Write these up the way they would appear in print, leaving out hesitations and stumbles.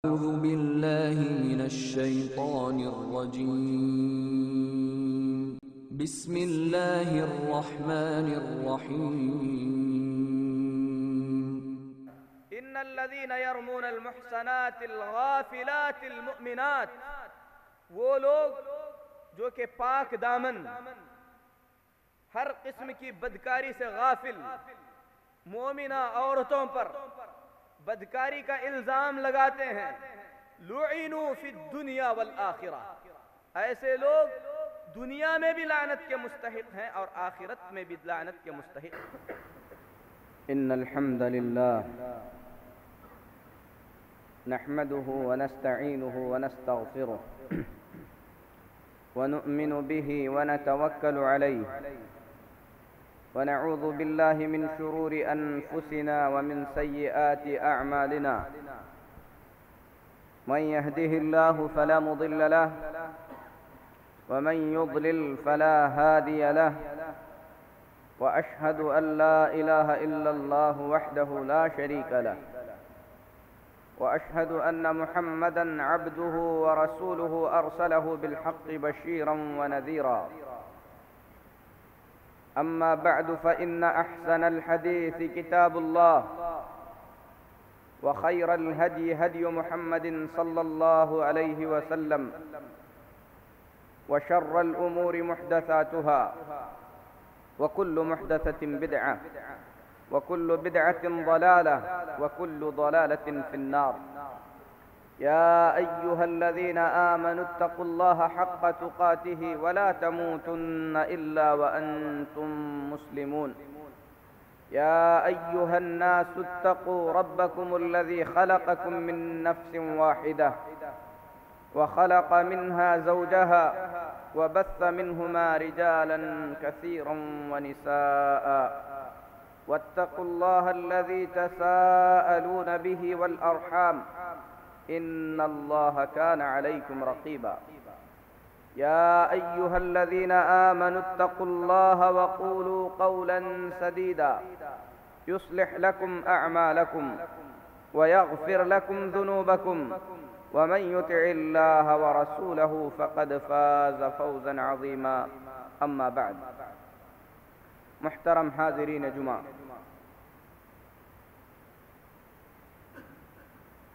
أعوذ بالله من الشيطان الرجيم بسم الله الرحمن الرحيم إن الذين يرمون المحصنات الغافلات المؤمنات، وہ لوگ جو کہ پاک دامن ہر قسم کی بدکاری سے غافل مومنہ عورتوں پر بدکاری کا الزام لگاتے ہیں، لعنوا فی الدنیا والآخرہ، ایسے لوگ دنیا میں بھی لعنت کے مستحق ہیں اور آخرت میں بھی لعنت کے مستحق ہیں۔ ان الحمد لله نحمده ونستعينه ونستغفره ونؤمن به ونتوكل عليه ونعوذ بالله من شرور أنفسنا ومن سيئات أعمالنا، من يهده الله فلا مضل له ومن يضلل فلا هادي له، وأشهد أن لا إله إلا الله وحده لا شريك له، وأشهد أن محمدًا عبده ورسوله أرسله بالحق بشيرًا ونذيرًا، أما بعد فإن أحسن الحديث كتاب الله، وخير الهدي هدي محمد صلى الله عليه وسلم، وشر الأمور محدثاتها، وكل محدثة بدعة، وكل بدعة ضلالة، وكل ضلالة في النار۔ يا أيها الذين آمنوا اتقوا الله حق تقاته ولا تموتن إلا وأنتم مسلمون۔ يا أيها الناس اتقوا ربكم الذي خلقكم من نفس واحدة وخلق منها زوجها وبث منهما رجالا كثيرا ونساء، واتقوا الله الذي تساءلون به والأرحام، إن الله كان عليكم رقيبا۔ يا أيها الذين آمنوا اتقوا الله وقولوا قولا سديدا يصلح لكم أعمالكم ويغفر لكم ذنوبكم، ومن يطع الله ورسوله فقد فاز فوزا عظيما، أما بعد۔ محترم حاضرین جمعہ،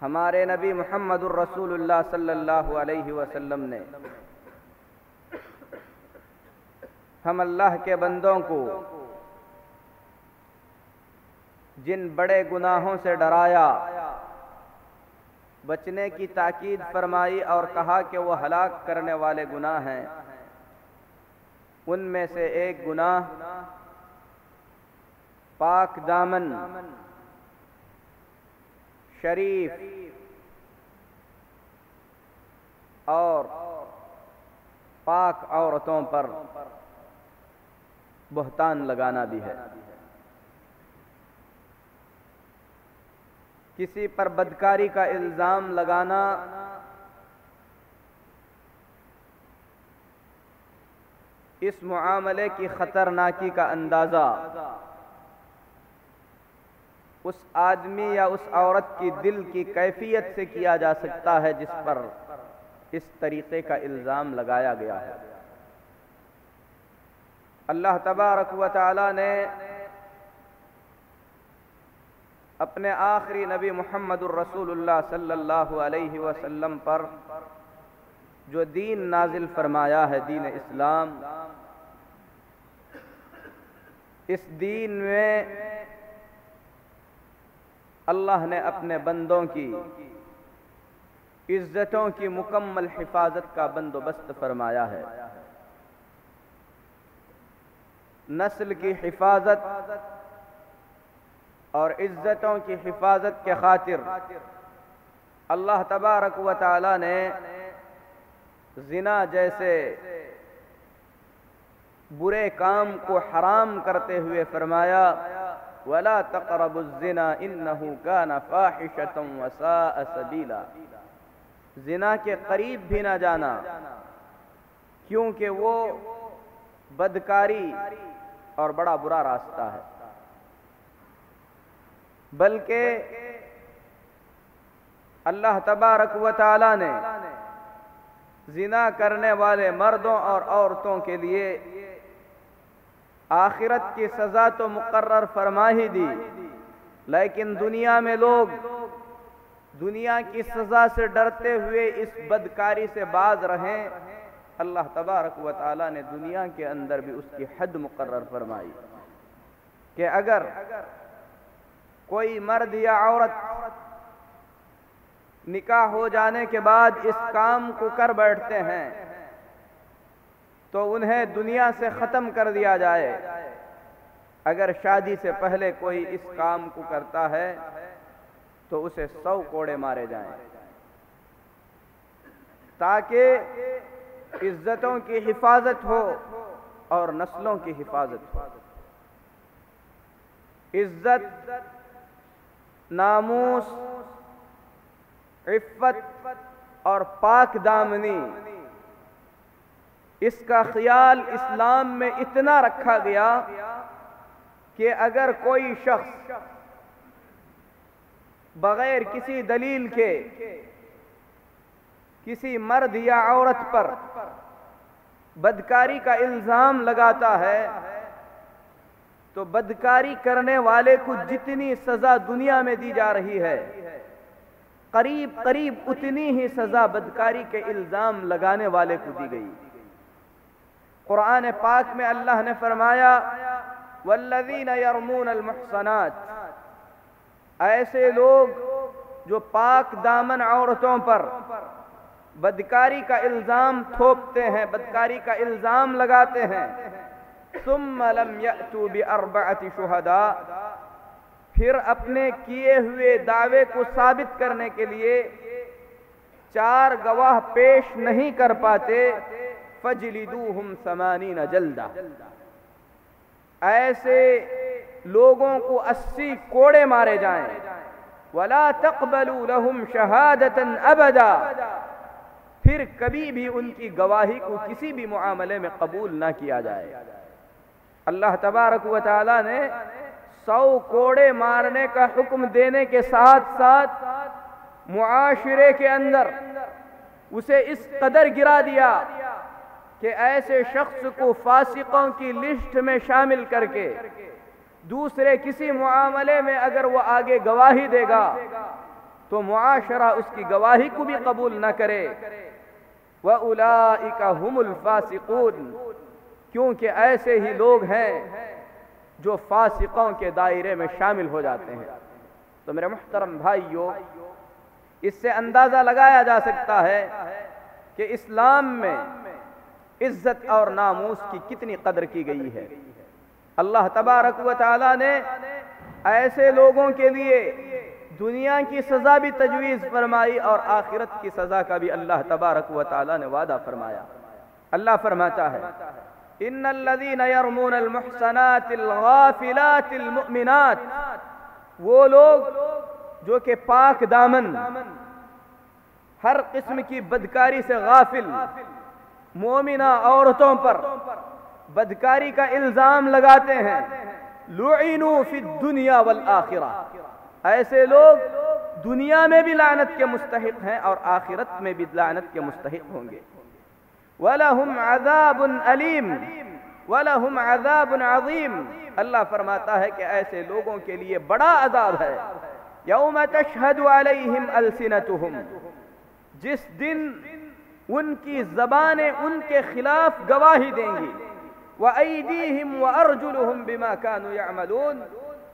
ہمارے نبی محمد الرسول اللہ صلی اللہ علیہ وسلم نے ہم اللہ کے بندوں کو جن بڑے گناہوں سے ڈرایا، بچنے کی تاکید فرمائی اور کہا کہ وہ ہلاک کرنے والے گناہ ہیں، ان میں سے ایک گناہ پاک دامن شریف اور پاک عورتوں پر بہتان لگانا بھی ہے۔ کسی پر بدکاری کا الزام لگانا اس معاملے کی خطرناکی کا اندازہ اس آدمی یا اس عورت کی دل کی کیفیت سے کیا جا سکتا ہے جس پر اس طریقے کا الزام لگایا گیا ہے۔ اللہ تبارک و تعالی نے اپنے آخری نبی محمد الرسول اللہ صلی اللہ علیہ وسلم پر جو دین نازل فرمایا ہے، دین اسلام، اس دین میں اللہ نے اپنے بندوں کی عزتوں کی مکمل حفاظت کا بندوبست فرمایا ہے۔ نسل کی حفاظت اور عزتوں کی حفاظت کے خاطر اللہ تبارک و تعالی نے زنا جیسے برے کام کو حرام کرتے ہوئے فرمایا، وَلَا تَقْرَبُوا الزِّنَا إِنَّهُ كَانَ فَاحِشَةً وَسَاءَ سَبِيلًا، زنا کے قریب بھی نہ جانا، کیونکہ وہ بدکاری اور بڑا برا راستہ ہے۔ بلکہ اللہ تبارک و تعالی نے زنا کرنے والے مردوں اور عورتوں کے لیے آخرت کی سزا تو مقرر فرما ہی دی، لیکن دنیا میں لوگ دنیا کی سزا سے ڈرتے ہوئے اس بدکاری سے باز رہیں۔ اللہ تبارک و تعالی نے دنیا کے اندر بھی اس کی حد مقرر فرمائی کہ اگر کوئی مرد یا عورت نکاح ہو جانے کے بعد اس کام کو کر بیٹھتے ہیں تو انہیں دنیا سے ختم کر دیا جائے۔ اگر شادی سے پہلے کوئی اس کام کو کرتا ہے تو اسے 100 کوڑے مارے جائیں، تاکہ عزتوں کی حفاظت ہو اور نسلوں کی حفاظت ہو۔ عزت، ناموس، عفت اور پاک دامنی، اس کا خیال اسلام میں اتنا رکھا گیا کہ اگر کوئی شخص بغیر کسی دلیل کے کسی مرد یا عورت پر بدکاری کا الزام لگاتا ہے تو بدکاری کرنے والے کو جتنی سزا دنیا میں دی جا رہی ہے قریب قریب اتنی ہی سزا بدکاری کے الزام لگانے والے کو دی گئی۔ قرآن پاک میں اللہ نے فرمایا والذین یرمون المحصنات، ایسے لوگ جو پاک دامن عورتوں پر بدکاری کا الزام تھوپتے ہیں، بدکاری کا الزام لگاتے ہیں، ثم لم یأتوا بأربعۃ شہداء، پھر اپنے کیے ہوئے دعوے کو ثابت کرنے کے لیے 4 گواہ پیش نہیں کر پاتے، فجلدوہم 80 جلدہ، ایسے لوگوں کو 80 کوڑے مارے جائیں، ولا تقبلوا لهم شہادۃ ابدا، پھر کبھی بھی ان کی گواہی کو کسی بھی معاملے میں قبول نہ کیا جائے۔ اللہ تبارک و تعالی نے 100 کوڑے مارنے کا حکم دینے کے ساتھ ساتھ معاشرے کے اندر اسے اس قدر گرا دیا کہ ایسے شخص کو فاسقوں کی لسٹ میں شامل کر کے دوسرے کسی معاملے میں اگر وہ آگے گواہی دے گا تو معاشرہ اس کی گواہی کو بھی قبول نہ کرے۔ وَأُولَئِكَ هُمُ الْفَاسِقُونَ، کیونکہ ایسے ہی لوگ ہیں جو فاسقوں کے دائرے میں شامل ہو جاتے ہیں۔ تو میرے محترم بھائیوں، اس سے اندازہ لگایا جا سکتا ہے کہ اسلام میں عزت اور ناموس کی کتنی قدر کی گئی ہے۔ اللہ تبارک و تعالی نے ایسے لوگوں کے لیے دنیا کی سزا بھی تجویز فرمائی اور آخرت کی سزا کا بھی اللہ تبارک و تعالی نے وعدہ فرمایا۔ اللہ فرماتا ہے ان الذین یرمون المحصنات الغافلات المؤمنات، وہ لوگ جو کہ پاک دامن، ہر قسم کی بدکاری سے غافل مومنہ عورتوں پر بدکاری کا الزام لگاتے ہیں، لعنوا فی الدنیا والآخرہ، ایسے لوگ دنیا میں بھی لعنت کے مستحق ہیں اور آخرت میں بھی لعنت کے مستحق ہوں گے۔ وَلَهُمْ عَذَابٌ أَلِيمٌ وَلَهُمْ عَذَابٌ عَظِيمٌ، اللہ فرماتا ہے کہ ایسے لوگوں کے لیے بڑا عذاب ہے۔ یوم تشہد علیہم السنتہم، جس دن ان کی زبانیں ان کے خلاف گواہی دیں گی، وَأَيْدِيهِمْ وَأَرْجُلُهُمْ بِمَا كَانُوا يَعْمَلُونَ،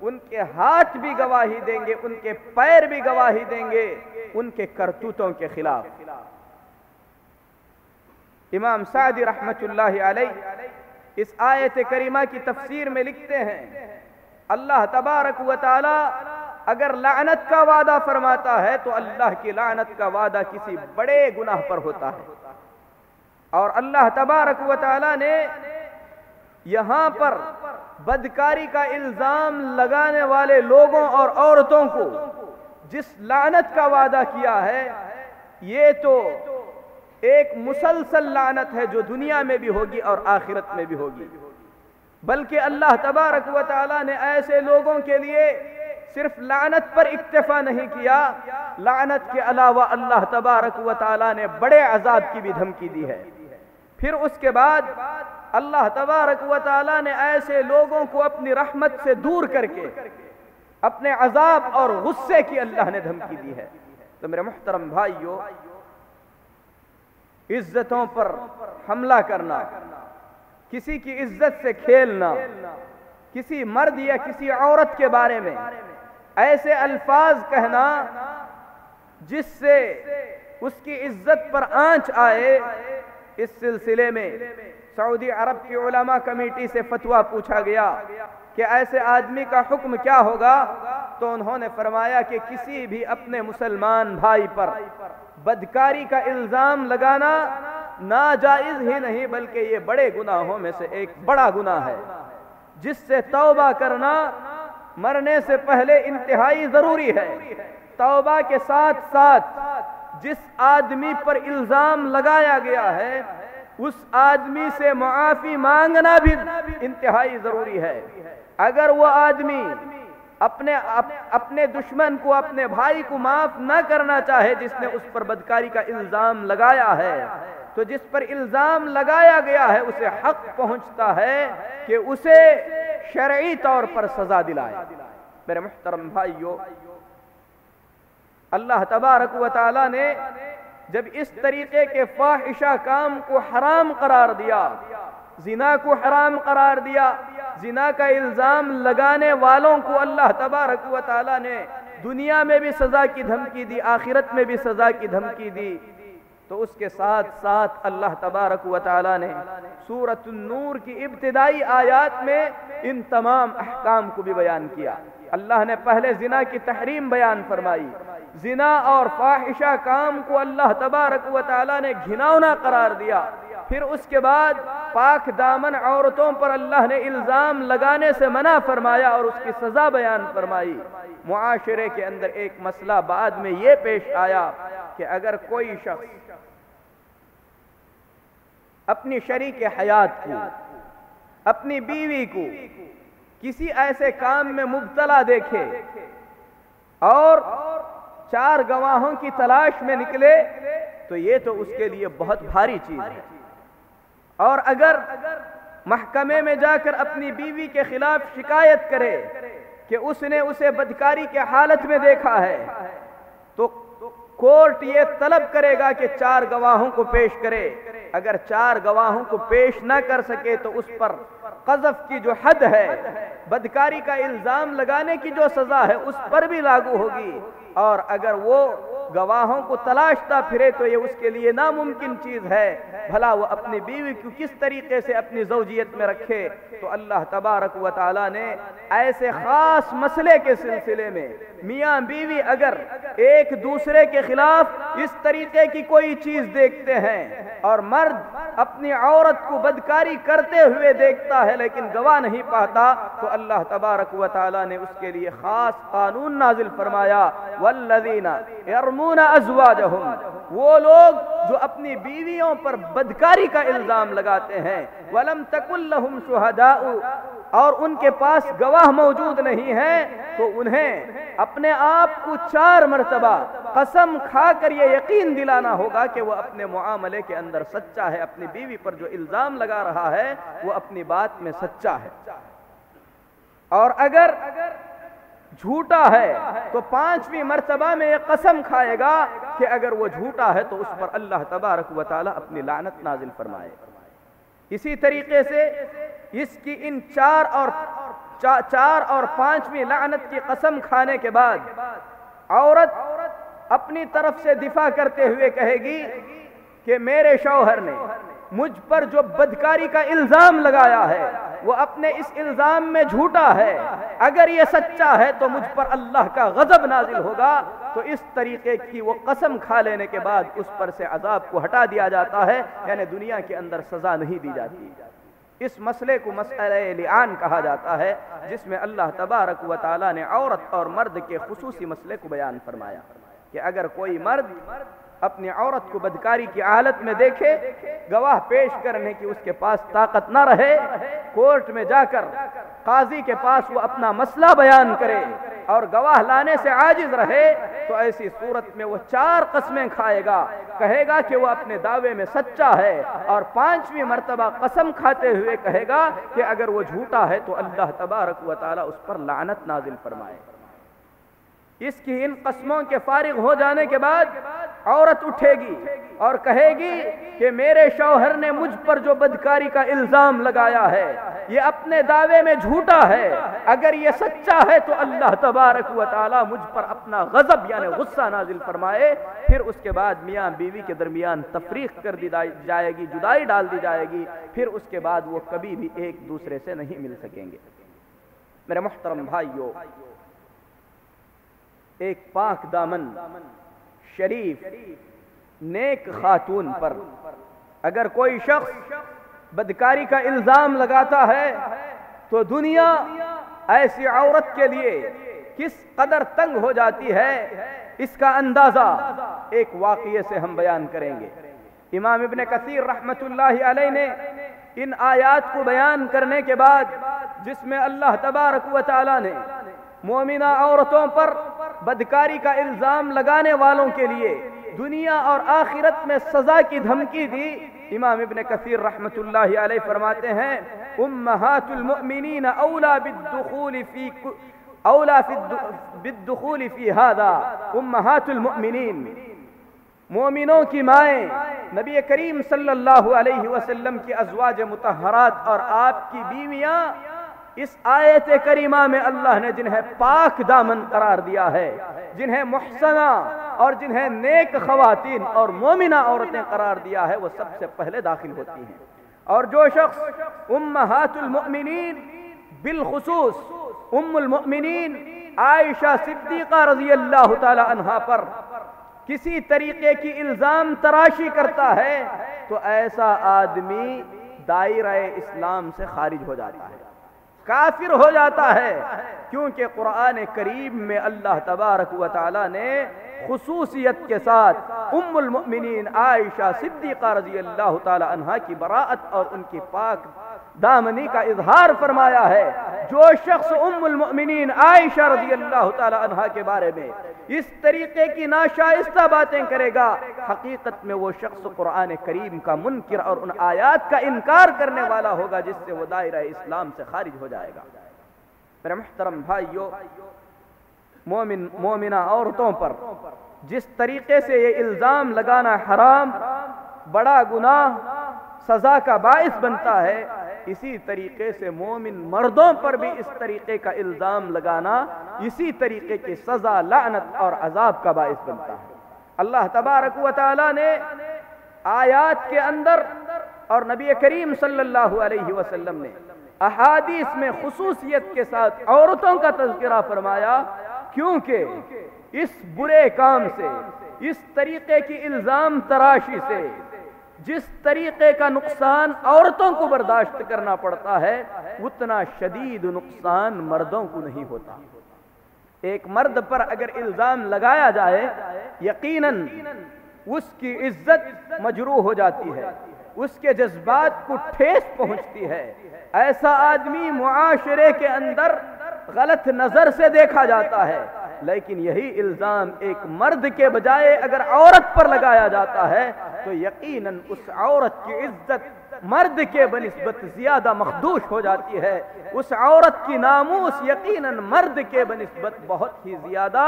ان کے ہاتھ بھی گواہی دیں گے، ان کے پیر بھی گواہی دیں گے ان کے کرتوتوں کے خلاف۔ امام سعدی رحمت اللہ علیہ اس آیت کریمہ کی تفسیر میں لکھتے ہیں اللہ تبارک و تعالی اگر لعنت کا وعدہ فرماتا ہے تو اللہ کی لعنت کا وعدہ کسی بڑے گناہ پر ہوتا ہے، اور اللہ تبارک و تعالی نے یہاں پر بدکاری کا الزام لگانے والے لوگوں اور عورتوں کو جس لعنت کا وعدہ کیا ہے یہ تو ایک مسلسل لعنت ہے جو دنیا میں بھی ہوگی اور آخرت میں بھی ہوگی، بلکہ اللہ تبارک و تعالی نے ایسے لوگوں کے لیے صرف لعنت پر اکتفا نہیں کیا، لعنت کے علاوہ اللہ تبارک و تعالی نے بڑے عذاب کی بھی دھمکی دی ہے۔ پھر اس کے بعد اللہ تبارک و تعالی نے ایسے لوگوں کو اپنی رحمت سے دور کر کے اپنے عذاب اور غصے کی اللہ نے دھمکی دی ہے۔ تو میرے محترم بھائیو، عزتوں پر حملہ کرنا، کسی کی عزت سے کھیلنا، کسی مرد یا کسی عورت کے بارے میں ایسے الفاظ کہنا جس سے اس کی عزت پر آنچ آئے، اس سلسلے میں سعودی عرب کی علماء کمیٹی سے فتویٰ پوچھا گیا کہ ایسے آدمی کا حکم کیا ہوگا، تو انہوں نے فرمایا کہ کسی بھی اپنے مسلمان بھائی پر بدکاری کا الزام لگانا ناجائز ہی نہیں بلکہ یہ بڑے گناہوں میں سے ایک بڑا گناہ ہے، جس سے توبہ کرنا مرنے سے پہلے انتہائی ضروری ہے۔ توبہ کے ساتھ ساتھ جس آدمی پر الزام لگایا گیا ہے اس آدمی سے معافی مانگنا بھی انتہائی ضروری ہے۔ اگر وہ آدمی اپنے دشمن کو، اپنے بھائی کو معاف نہ کرنا چاہے جس نے اس پر بدکاری کا الزام لگایا ہے، تو جس پر الزام لگایا گیا ہے اسے حق پہنچتا ہے کہ اسے شرعی طور پر سزا دلائے۔ میرے محترم بھائیو، اللہ تبارک و تعالی نے جب اس طریقے کے فاحشہ کام کو حرام قرار دیا، زنا کو حرام قرار دیا، زنا کا الزام لگانے والوں کو اللہ تبارک و تعالی نے دنیا میں بھی سزا کی دھمکی دی، آخرت میں بھی سزا کی دھمکی دی، تو اس کے ساتھ ساتھ اللہ تبارک و تعالی نے سورۃ النور کی ابتدائی آیات میں ان تمام احکام کو بھی بیان کیا۔ اللہ نے پہلے زنا کی تحریم بیان فرمائی، زنا اور فاحشہ کام کو اللہ تبارک و تعالی نے گھناؤنا قرار دیا، پھر اس کے بعد پاک دامن عورتوں پر اللہ نے الزام لگانے سے منع فرمایا اور اس کی سزا بیان فرمائی۔ معاشرے کے اندر ایک مسئلہ بعد میں یہ پیش آیا کہ اگر کوئی شخص اپنی شریک حیات کو، اپنی بیوی کو کسی ایسے کام میں مبتلا دیکھے اور 4 گواہوں کی تلاش میں نکلے تو یہ تو اس کے لیے بہت بھاری چیز ہے، اور اگر محکمے میں جا کر اپنی بیوی کے خلاف شکایت کرے کہ اس نے اسے بدکاری کے حالت میں دیکھا ہے، تو کورٹ یہ طلب کرے گا کہ 4 گواہوں کو پیش کرے۔ اگر 4 گواہوں کو پیش نہ کر سکے تو اس پر قذف کی جو حد ہے، بدکاری کا الزام لگانے کی جو سزا ہے اس پر بھی لاگو ہوگی، اور اگر وہ گواہوں کو تلاشتا پھرے تو یہ اس کے لیے ناممکن چیز ہے۔ بھلا وہ اپنی بیوی کو کس طریقے سے اپنی زوجیت میں رکھے؟ تو اللہ تبارک و تعالی نے ایسے خاص مسئلے کے سلسلے میں میاں بیوی اگر ایک دوسرے کے خلاف اس طریقے کی کوئی چیز دیکھتے ہیں اور مرد اپنی عورت کو بدکاری کرتے ہوئے دیکھتا ہے لیکن گواہ نہیں پاتا، تو اللہ تبارک و تعالی نے اس کے لیے خاص قانون نازل فرمایا، والذین یرمون ازواجہم، وہ لوگ جو اپنی بیویوں پر بدکاری کا الزام لگاتے ہیں، ولم تکن لہم شہداء، اور ان کے پاس گواہ موجود نہیں ہے، تو انہیں اپنے آپ کو 4 مرتبہ قسم کھا کر یہ یقین دلانا ہوگا کہ وہ اپنے معاملے کے اندر سچا ہے، اپنی بیوی پر جو الزام لگا رہا ہے وہ اپنی بات میں سچا ہے، اور اگر جھوٹا ہے تو 5ویں مرتبہ میں یہ قسم کھائے گا کہ اگر وہ جھوٹا ہے تو اس پر اللہ تبارک و تعالی اپنی لعنت نازل فرمائے۔ اسی طریقے سے اس کی ان 4 اور 5ویں لعنت کی قسم کھانے کے بعد عورت اپنی طرف سے دفاع کرتے ہوئے کہے گی کہ میرے شوہر نے مجھ پر جو بدکاری کا الزام لگایا ہے وہ اپنے اس الزام میں جھوٹا ہے، اگر یہ سچا ہے تو مجھ پر اللہ کا غضب نازل ہوگا۔ تو اس طریقے کی وہ قسم کھا لینے کے بعد اس پر سے عذاب کو ہٹا دیا جاتا ہے، یعنی دنیا کے اندر سزا نہیں دی جاتی۔ اس مسئلے کو مسئلہ لعان کہا جاتا ہے، جس میں اللہ تبارک و تعالی نے عورت اور مرد کے خصوصی مسئلے کو بیان فرمایا کہ اگر کوئی مرد اپنی عورت کو بدکاری کی حالت میں دیکھے، گواہ پیش کرنے کی اس کے پاس طاقت نہ رہے، کورٹ میں جا کر قاضی کے پاس وہ اپنا مسئلہ بیان کرے اور گواہ لانے سے عاجز رہے، تو ایسی صورت میں وہ 4 قسمیں کھائے گا، کہے گا کہ وہ اپنے دعوے میں سچا ہے، اور 5ویں مرتبہ قسم کھاتے ہوئے کہے گا کہ اگر وہ جھوٹا ہے تو اللہ تبارک و تعالی اس پر لعنت نازل فرمائے۔ اس کی ان قسموں کے فارغ ہو جانے کے بعد عورت اٹھے گی اور کہے گی کہ میرے شوہر نے مجھ پر جو بدکاری کا الزام لگایا ہے یہ اپنے دعوے میں جھوٹا ہے، اگر یہ سچا ہے تو اللہ تبارک و تعالی مجھ پر اپنا غضب یعنی غصہ نازل فرمائے۔ پھر اس کے بعد میاں بیوی کے درمیان تفریق کر دی جائے گی، جدائی ڈال دی جائے گی، پھر اس کے بعد وہ کبھی بھی ایک دوسرے سے نہیں مل سکیں گے۔ میرے محترم بھائیو، ایک پاک دامن شریف نیک خاتون پر اگر کوئی شخص بدکاری کا الزام لگاتا ہے تو دنیا ایسی عورت کے لیے کس قدر تنگ ہو جاتی ہے، اس کا اندازہ ایک واقعے سے ہم بیان کریں گے۔ امام ابن کثیر رحمت اللہ علیہ نے ان آیات کو بیان کرنے کے بعد، جس میں اللہ تبارک و تعالی نے مومنہ عورتوں پر بدکاری کا الزام لگانے والوں کے لیے دنیا اور آخرت میں سزا کی دھمکی دی، امام ابن کثیر رحمت اللہ علیہ فرماتے ہیں امہات المؤمنین اولا بالدخول فی ہذا۔ امہات المؤمنین، مومنوں کی مائیں، نبی کریم صلی اللہ علیہ وسلم کی ازواج مطہرات اور آپ کی بیویاں، اس آیت کریمہ میں اللہ نے جنہیں پاک دامن قرار دیا ہے، جنہیں محسنہ اور جنہیں نیک خواتین اور مومنہ عورتیں قرار دیا ہے، وہ سب سے پہلے داخل ہوتی ہیں۔ اور جو شخص امہات المؤمنین بالخصوص ام المؤمنین عائشہ صدیقہ رضی اللہ تعالی عنہا پر کسی طریقے کی الزام تراشی کرتا ہے تو ایسا آدمی دائرہ اسلام سے خارج ہو جاتا ہے، کافر ہو جاتا ہے، کیونکہ قرآن کریم میں اللہ تبارک و تعالی نے خصوصیت کے ساتھ ام المؤمنین عائشہ صدیقہ رضی اللہ تعالی عنہا کی براءت اور ان کی پاک دامنی کا اظہار فرمایا ہے۔ جو شخص ام المؤمنین عائشہ رضی اللہ تعالی عنہا کے بارے میں اس طریقے کی ناشائستہ باتیں کرے گا، حقیقت میں وہ شخص قرآن کریم کا منکر اور ان آیات کا انکار کرنے والا ہوگا جس سے وہ دائرہ اسلام سے خارج ہو جائے گا۔ میرے محترم بھائیو، مومنہ عورتوں پر جس طریقے سے یہ الزام لگانا حرام، بڑا گناہ، سزا کا باعث بنتا ہے، اسی طریقے سے مومن مردوں پر بھی اس طریقے کا الزام لگانا اسی طریقے کی سزا، لعنت اور عذاب کا باعث بنتا ہے۔ اللہ تبارک و تعالی نے آیات کے اندر اور نبی کریم صلی اللہ علیہ وسلم نے احادیث میں خصوصیت کے ساتھ عورتوں کا تذکرہ فرمایا، کیونکہ اس برے کام سے، اس طریقے کی الزام تراشی سے جس طریقے کا نقصان عورتوں کو برداشت کرنا پڑتا ہے، اتنا شدید نقصان مردوں کو نہیں ہوتا۔ ایک مرد پر اگر الزام لگایا جائے، یقیناً اس کی عزت مجروح ہو جاتی ہے، اس کے جذبات کو ٹھیس پہنچتی ہے، ایسا آدمی معاشرے کے اندر غلط نظر سے دیکھا جاتا ہے۔ لیکن یہی الزام ایک مرد کے بجائے اگر عورت پر لگایا جاتا ہے تو یقیناً اس عورت کی عزت مرد کے بنسبت زیادہ مخدوش ہو جاتی ہے، اس عورت کی ناموس یقیناً مرد کے بنسبت بہت ہی زیادہ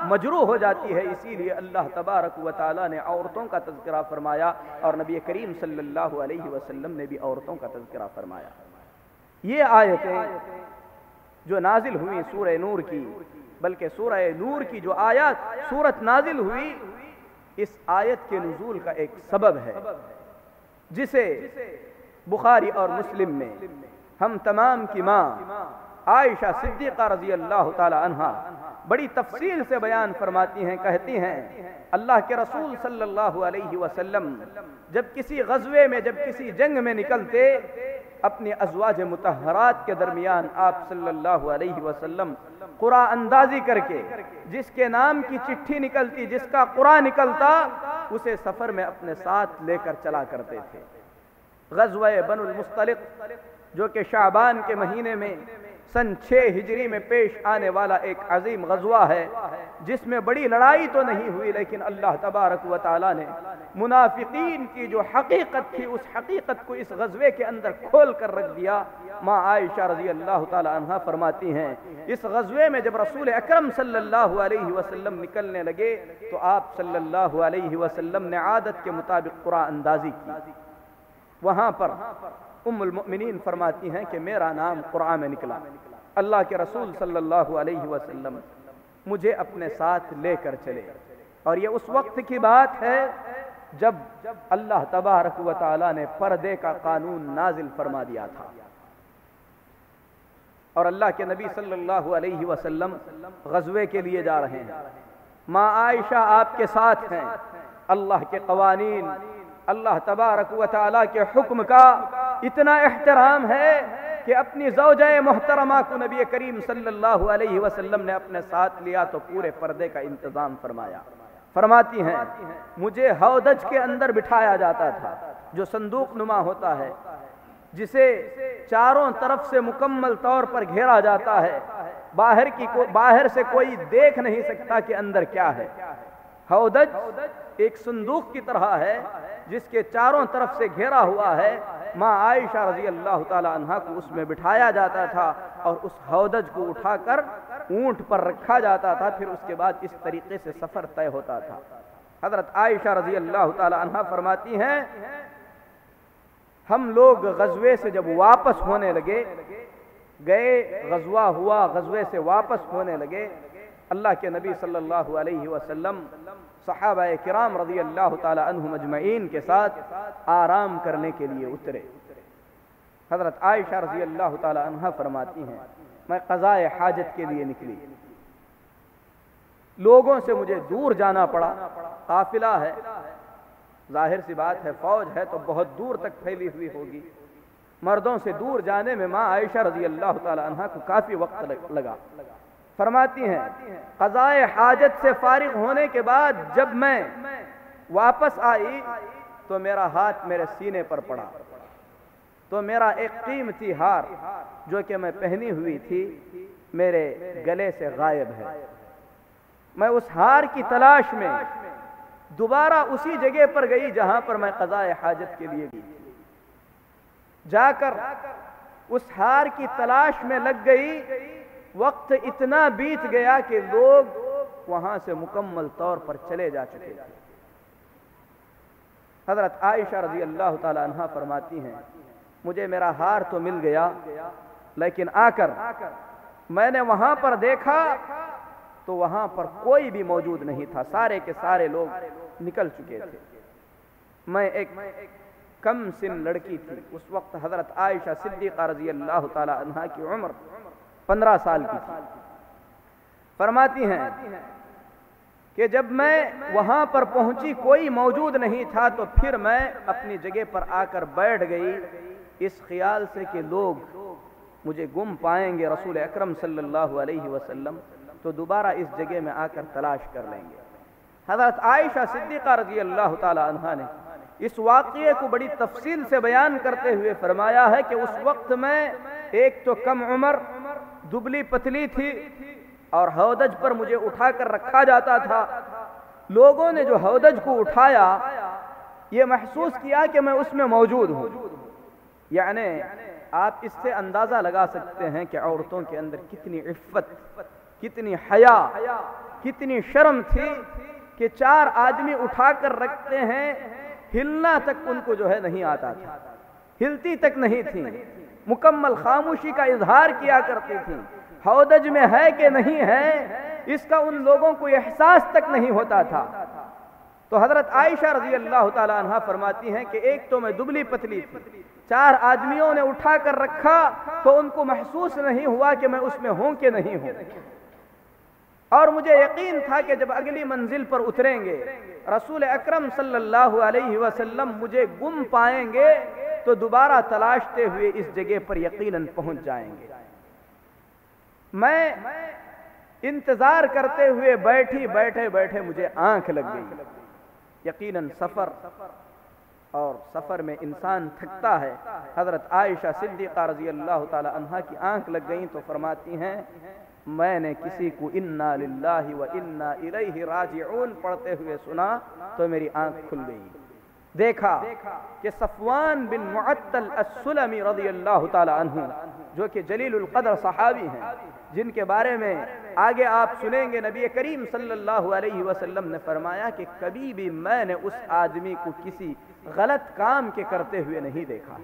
مجروح ہو جاتی ہے۔ اسی لیے اللہ تبارک و تعالی نے عورتوں کا تذکرہ فرمایا اور نبی کریم صلی اللہ علیہ وسلم نے بھی عورتوں کا تذکرہ فرمایا۔ یہ آیتیں جو نازل ہوئی سورہ نور کی، بلکہ سورہ نور کی جو آیات سورت نازل ہوئی، اس آیت کے نزول کا ایک سبب ہے جسے بخاری اور مسلم میں ہم تمام کی ماں عائشہ صدیقہ رضی اللہ تعالی عنہا بڑی تفصیل سے بیان فرماتی ہیں، کہتی ہیں اللہ کے رسول صلی اللہ علیہ وسلم جب کسی غزوے میں، جب کسی جنگ میں نکلتے، اپنی ازواج مطہرات کے درمیان آپ صلی اللہ علیہ وسلم قرآن اندازی کر کے جس کے نام کی چٹھی نکلتی، جس کا قرآن نکلتا، اسے سفر میں اپنے ساتھ لے کر چلا کرتے تھے۔ غزوہ بنو المصطلق جو کہ شعبان کے مہینے میں سن 6 ہجری میں پیش آنے والا ایک عظیم غزوہ ہے، جس میں بڑی لڑائی تو نہیں ہوئی، لیکن اللہ تبارک و تعالیٰ نے منافقین کی جو حقیقت تھی اس حقیقت کو اس غزوے کے اندر کھول کر رکھ دیا۔ ماں عائشہ رضی اللہ تعالی عنہا فرماتی ہیں اس غزوے میں جب رسول اکرم صلی اللہ علیہ وسلم نکلنے لگے تو آپ صلی اللہ علیہ وسلم نے عادت کے مطابق قرآن اندازی کی۔ وہاں پر ام المؤمنین فرماتی ہیں کہ میرا نام قرآن میں نکلا، اللہ کے رسول صلی اللہ علیہ وسلم مجھے اپنے ساتھ لے کر چلے، اور یہ اس وقت کی بات ہے جب اللہ تبارک و تعالی نے پردے کا قانون نازل فرما دیا تھا، اور اللہ کے نبی صلی اللہ علیہ وسلم غزوے کے لیے جا رہے ہیں۔ ماں عائشہ آپ کے ساتھ ہیں۔ اللہ کے قوانین، اللہ تبارک و تعالیٰ کے حکم کا اتنا احترام ہے کہ اپنی زوجہ محترمہ کو نبی کریم صلی اللہ علیہ وسلم نے اپنے ساتھ لیا تو پورے پردے کا انتظام فرمایا۔ فرماتی ہیں مجھے ہودج کے اندر بٹھایا جاتا تھا، جو صندوق نما ہوتا ہے، جسے چاروں طرف سے مکمل طور پر گھیرا جاتا ہے، باہر سے کوئی دیکھ نہیں سکتا کہ اندر کیا ہے۔ ہودج ایک صندوق کی طرح ہے جس کے چاروں طرف سے گھیرا ہوا ہے۔ ماں عائشہ رضی اللہ تعالی عنہا کو اس میں بٹھایا جاتا تھا اور اس ہودج کو اٹھا کر اونٹ پر رکھا جاتا تھا، پھر اس کے بعد اس طریقے سے سفر طے ہوتا تھا۔ حضرت عائشہ رضی اللہ تعالی عنہا فرماتی ہیں ہم لوگ غزوے سے جب واپس ہونے لگے، غزوہ ہوا، غزوے سے واپس ہونے لگے، اللہ کے نبی صلی اللہ علیہ وسلم صحابہ کرام رضی اللہ تعالی عنہم اجمعین کے ساتھ آرام کرنے کے لیے اترے۔ حضرت عائشہ رضی اللہ تعالی عنہا فرماتی ہیں میں قضاء حاجت کے لیے نکلی، لوگوں سے مجھے دور جانا پڑا، قافلہ ہے، ظاہر سی بات ہے فوج ہے تو بہت دور تک پھیلی ہوئی ہوگی، مردوں سے دور جانے میں ماں عائشہ رضی اللہ تعالی عنہا کو کافی وقت لگا۔ فرماتی ہیں قضاء حاجت سے فارغ ہونے کے بعد جب میں واپس آئی تو میرا ہاتھ میرے سینے پر پڑا، تو میرا ایک قیمتی ہار جو کہ میں پہنی ہوئی تھی میرے گلے سے غائب ہے۔ میں اس ہار کی تلاش میں دوبارہ اسی جگہ پر گئی جہاں پر میں قضاء حاجت کے لیے گئی، جا کر اس ہار کی تلاش میں لگ گئی۔ وقت اتنا بیت گیا کہ لوگ وہاں سے مکمل طور پر چلے جا چکے تھے۔ حضرت عائشہ رضی اللہ تعالی عنہا فرماتی ہیں مجھے میرا ہار تو مل گیا، لیکن آ کر میں نے وہاں پر دیکھا تو وہاں پر کوئی بھی موجود نہیں تھا، سارے کے سارے لوگ نکل چکے تھے۔ میں ایک کم سن لڑکی تھی، اس وقت حضرت عائشہ صدیقہ رضی اللہ تعالی عنہا کی عمر 15 سال کی تھی۔ فرماتی ہیں کہ جب میں وہاں پر پہنچی کوئی موجود نہیں تھا تو پھر میں اپنی جگہ پر آ کر بیٹھ گئی، اس خیال سے کہ لوگ مجھے گم پائیں گے رسول اکرم صلی اللہ علیہ وسلم تو دوبارہ اس جگہ میں آ کر تلاش کر لیں گے۔ حضرت عائشہ صدیقہ رضی اللہ تعالی عنہا نے اس واقعے کو بڑی تفصیل سے بیان کرتے ہوئے فرمایا ہے کہ اس وقت میں ایک تو کم عمر دبلی پتلی تھی اور ہودج پر مجھے اٹھا کر رکھا جاتا تھا۔ لوگوں نے جو ہودج کو اٹھایا یہ محسوس کیا کہ میں اس میں موجود ہوں، یعنی آپ اس سے اندازہ لگا سکتے ہیں کہ عورتوں کے اندر کتنی عفت، کتنی حیا، کتنی شرم تھی کہ 4 آدمی اٹھا کر رکھتے ہیں، ہلنا تک ان کو جو ہے نہیں آتا تھا، ہلتی تک نہیں تھی، مکمل خاموشی کا اظہار کیا کرتی تھی، ہودج میں ہے کہ نہیں ہے اس کا ان لوگوں کو احساس تک نہیں ہوتا تھا۔ تو حضرت عائشہ رضی اللہ تعالی عنہا فرماتی ہیں کہ ایک تو میں دبلی پتلی تھی، 4 آدمیوں نے اٹھا کر رکھا تو ان کو محسوس نہیں ہوا کہ میں اس میں ہوں کہ نہیں ہوں، اور مجھے یقین تھا کہ جب اگلی منزل پر اتریں گے رسول اکرم صلی اللہ علیہ وسلم مجھے گم پائیں گے تو دوبارہ تلاشتے ہوئے اس جگہ پر یقیناً پہنچ جائیں گے۔ میں انتظار کرتے ہوئے بیٹھے مجھے آنکھ لگ گئی۔ یقیناً سفر، اور سفر میں انسان تھکتا ہے۔ حضرت عائشہ صدیقہ رضی اللہ تعالی عنہا کی آنکھ لگ گئی تو فرماتی ہیں میں نے کسی کو انا للہ و انا الیہ راجعون پڑھتے ہوئے سنا تو میری آنکھ کھل گئی۔ دیکھا کہ صفوان بن معطل السلمی رضی اللہ تعالی عنہ، جو کہ جلیل القدر صحابی ہیں، جن کے بارے میں آگے آپ سنیں گے، نبی کریم صلی اللہ علیہ وسلم نے فرمایا کہ کبھی بھی میں نے اس آدمی کو کسی غلط کام کے کرتے ہوئے نہیں دیکھا۔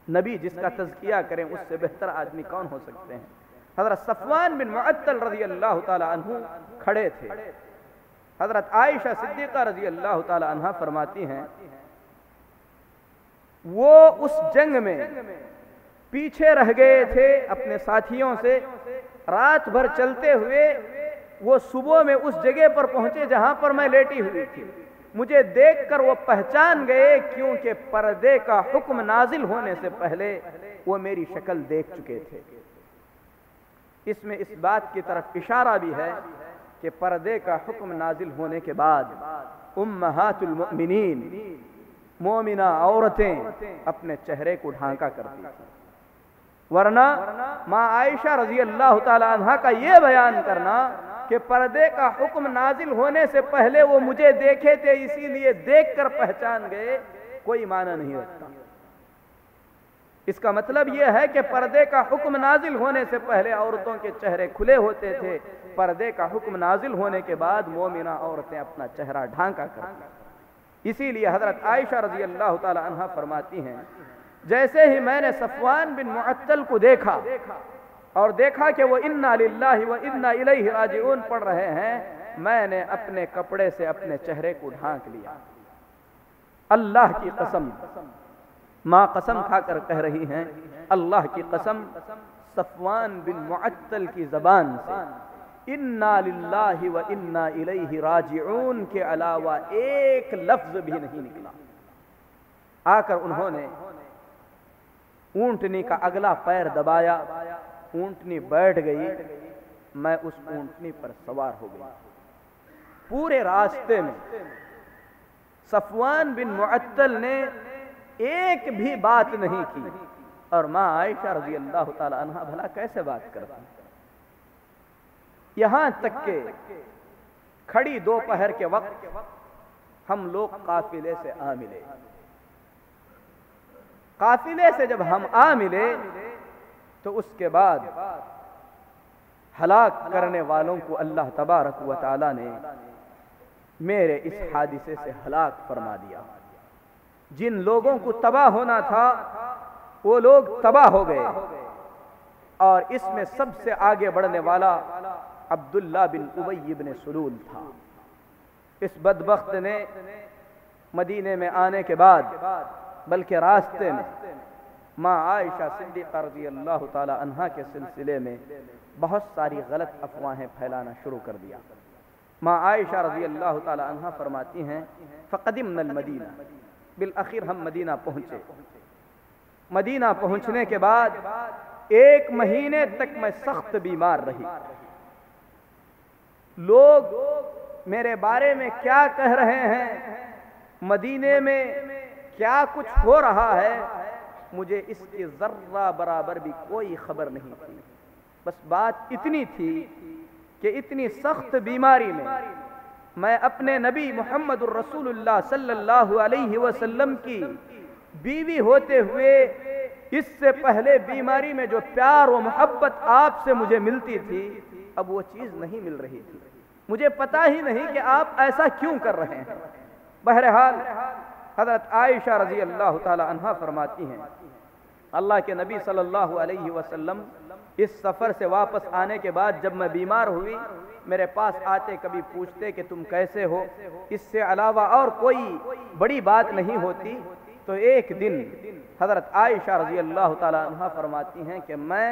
نبی جس کا تزکیہ کریں اس سے بہتر آدمی کون ہو سکتے ہیں؟ حضرت صفوان بن معطل رضی اللہ تعالی عنہ کھڑے تھے۔ حضرت عائشہ صدیقہ رضی اللہ تعالی عنہ فرماتی ہیں وہ اس جنگ میں پیچھے رہ گئے تھے اپنے ساتھیوں سے، رات بھر چلتے ہوئے وہ صبح میں اس جگہ پر پہنچے جہاں پر میں لیٹی ہوئی تھی۔ مجھے دیکھ کر وہ پہچان گئے، کیونکہ پردے کا حکم نازل ہونے سے پہلے وہ میری شکل دیکھ چکے تھے۔ اس میں اس بات کی طرف اشارہ بھی ہے کہ پردے کا حکم نازل ہونے کے بعد امہات المؤمنین، مومنہ عورتیں اپنے چہرے کو ڈھانکا کرتی تھیں، ورنہ ماں عائشہ رضی اللہ تعالی عنہ کا یہ بیان کرنا کہ پردے کا حکم نازل ہونے سے پہلے وہ مجھے دیکھے تھے اسی لیے دیکھ کر پہچان گئے، کوئی معنی نہیں رکھتا۔ اس کا مطلب یہ ہے کہ پردے کا حکم نازل ہونے سے پہلے عورتوں کے چہرے کھلے ہوتے تھے، پردے کا حکم نازل ہونے کے بعد مومنہ عورتیں اپنا چہرہ ڈھانکا کرتی۔ اسی لیے حضرت عائشہ رضی اللہ تعالی عنہ فرماتی ہیں جیسے ہی میں نے صفوان بن معطل کو دیکھا اور دیکھا کہ وہ انا للہ و انا الیہ راجعون پڑھ رہے ہیں، میں نے اپنے کپڑے سے اپنے چہرے کو ڈھانک لیا۔ اللہ کی قسم، ماں قسم کھا کر کہہ رہی ہیں، اللہ کی قسم صفوان بن معطل کی زبان سے انا للہ و انا الیہ راجعون کے علاوہ ایک لفظ بھی نہیں نکلا۔ آ کر انہوں نے اونٹنی کا اگلا پیر دبایا، اونٹنی بیٹھ گئی، میں اس اونٹنی پر سوار ہو گئی۔ پورے راستے میں صفوان بن معطل نے ایک بھی بات نہیں کی، اور ماں عائشہ رضی اللہ تعالی عنہ بھلا کیسے بات کرتی؟ یہاں تک کہ کھڑی دوپہر کے وقت ہم لوگ قافلے سے آ ملے۔ قافلے سے جب ہم آ ملے تو اس کے بعد ہلاک کرنے والوں کو اللہ تبارک و تعالی نے میرے اس حادثے سے ہلاک فرما دیا۔ جن لوگوں کو تباہ ہونا تھا وہ لوگ تباہ ہو گئے، اور اس میں سب سے آگے بڑھنے والا عبداللہ بن ابی بن سلول تھا۔ اس بدبخت نے مدینے میں آنے کے بعد بلکہ راستے میں ماں عائشہ صدیقہ رضی اللہ تعالی عنہا کے سلسلے میں بہت ساری غلط افواہیں پھیلانا شروع کر دیا۔ ماں عائشہ رضی اللہ تعالی عنہا فرماتی ہیں فقدمنا المدینہ، بالآخر ہم مدینہ پہنچے۔ مدینہ پہنچنے کے بعد 1 مہینے تک میں سخت بیمار رہی۔ لوگ میرے بارے میں کیا کہہ رہے ہیں، مدینے میں کیا کچھ ہو رہا ہے، مجھے اس کی ذرہ برابر بھی کوئی خبر نہیں تھی۔ بس بات اتنی تھی کہ اتنی سخت بیماری میں اپنے نبی محمد الرسول اللہ صلی اللہ علیہ وسلم کی بیوی ہوتے ہوئے اس سے پہلے بیماری میں جو پیار و محبت آپ سے مجھے ملتی تھی، اب وہ چیز نہیں مل رہی تھی۔ مجھے پتا ہی نہیں کہ آپ ایسا کیوں کر رہے ہیں۔ بہرحال حضرت عائشہ رضی اللہ تعالی عنہا فرماتی ہیں اللہ کے نبی صلی اللہ علیہ وسلم اس سفر سے واپس آنے کے بعد جب میں بیمار ہوئی، میرے پاس آتے کبھی پوچھتے کہ تم کیسے ہو، اس سے علاوہ اور کوئی بڑی بات نہیں ہوتی۔ تو ایک دن حضرت عائشہ رضی اللہ تعالی عنہا فرماتی ہیں کہ میں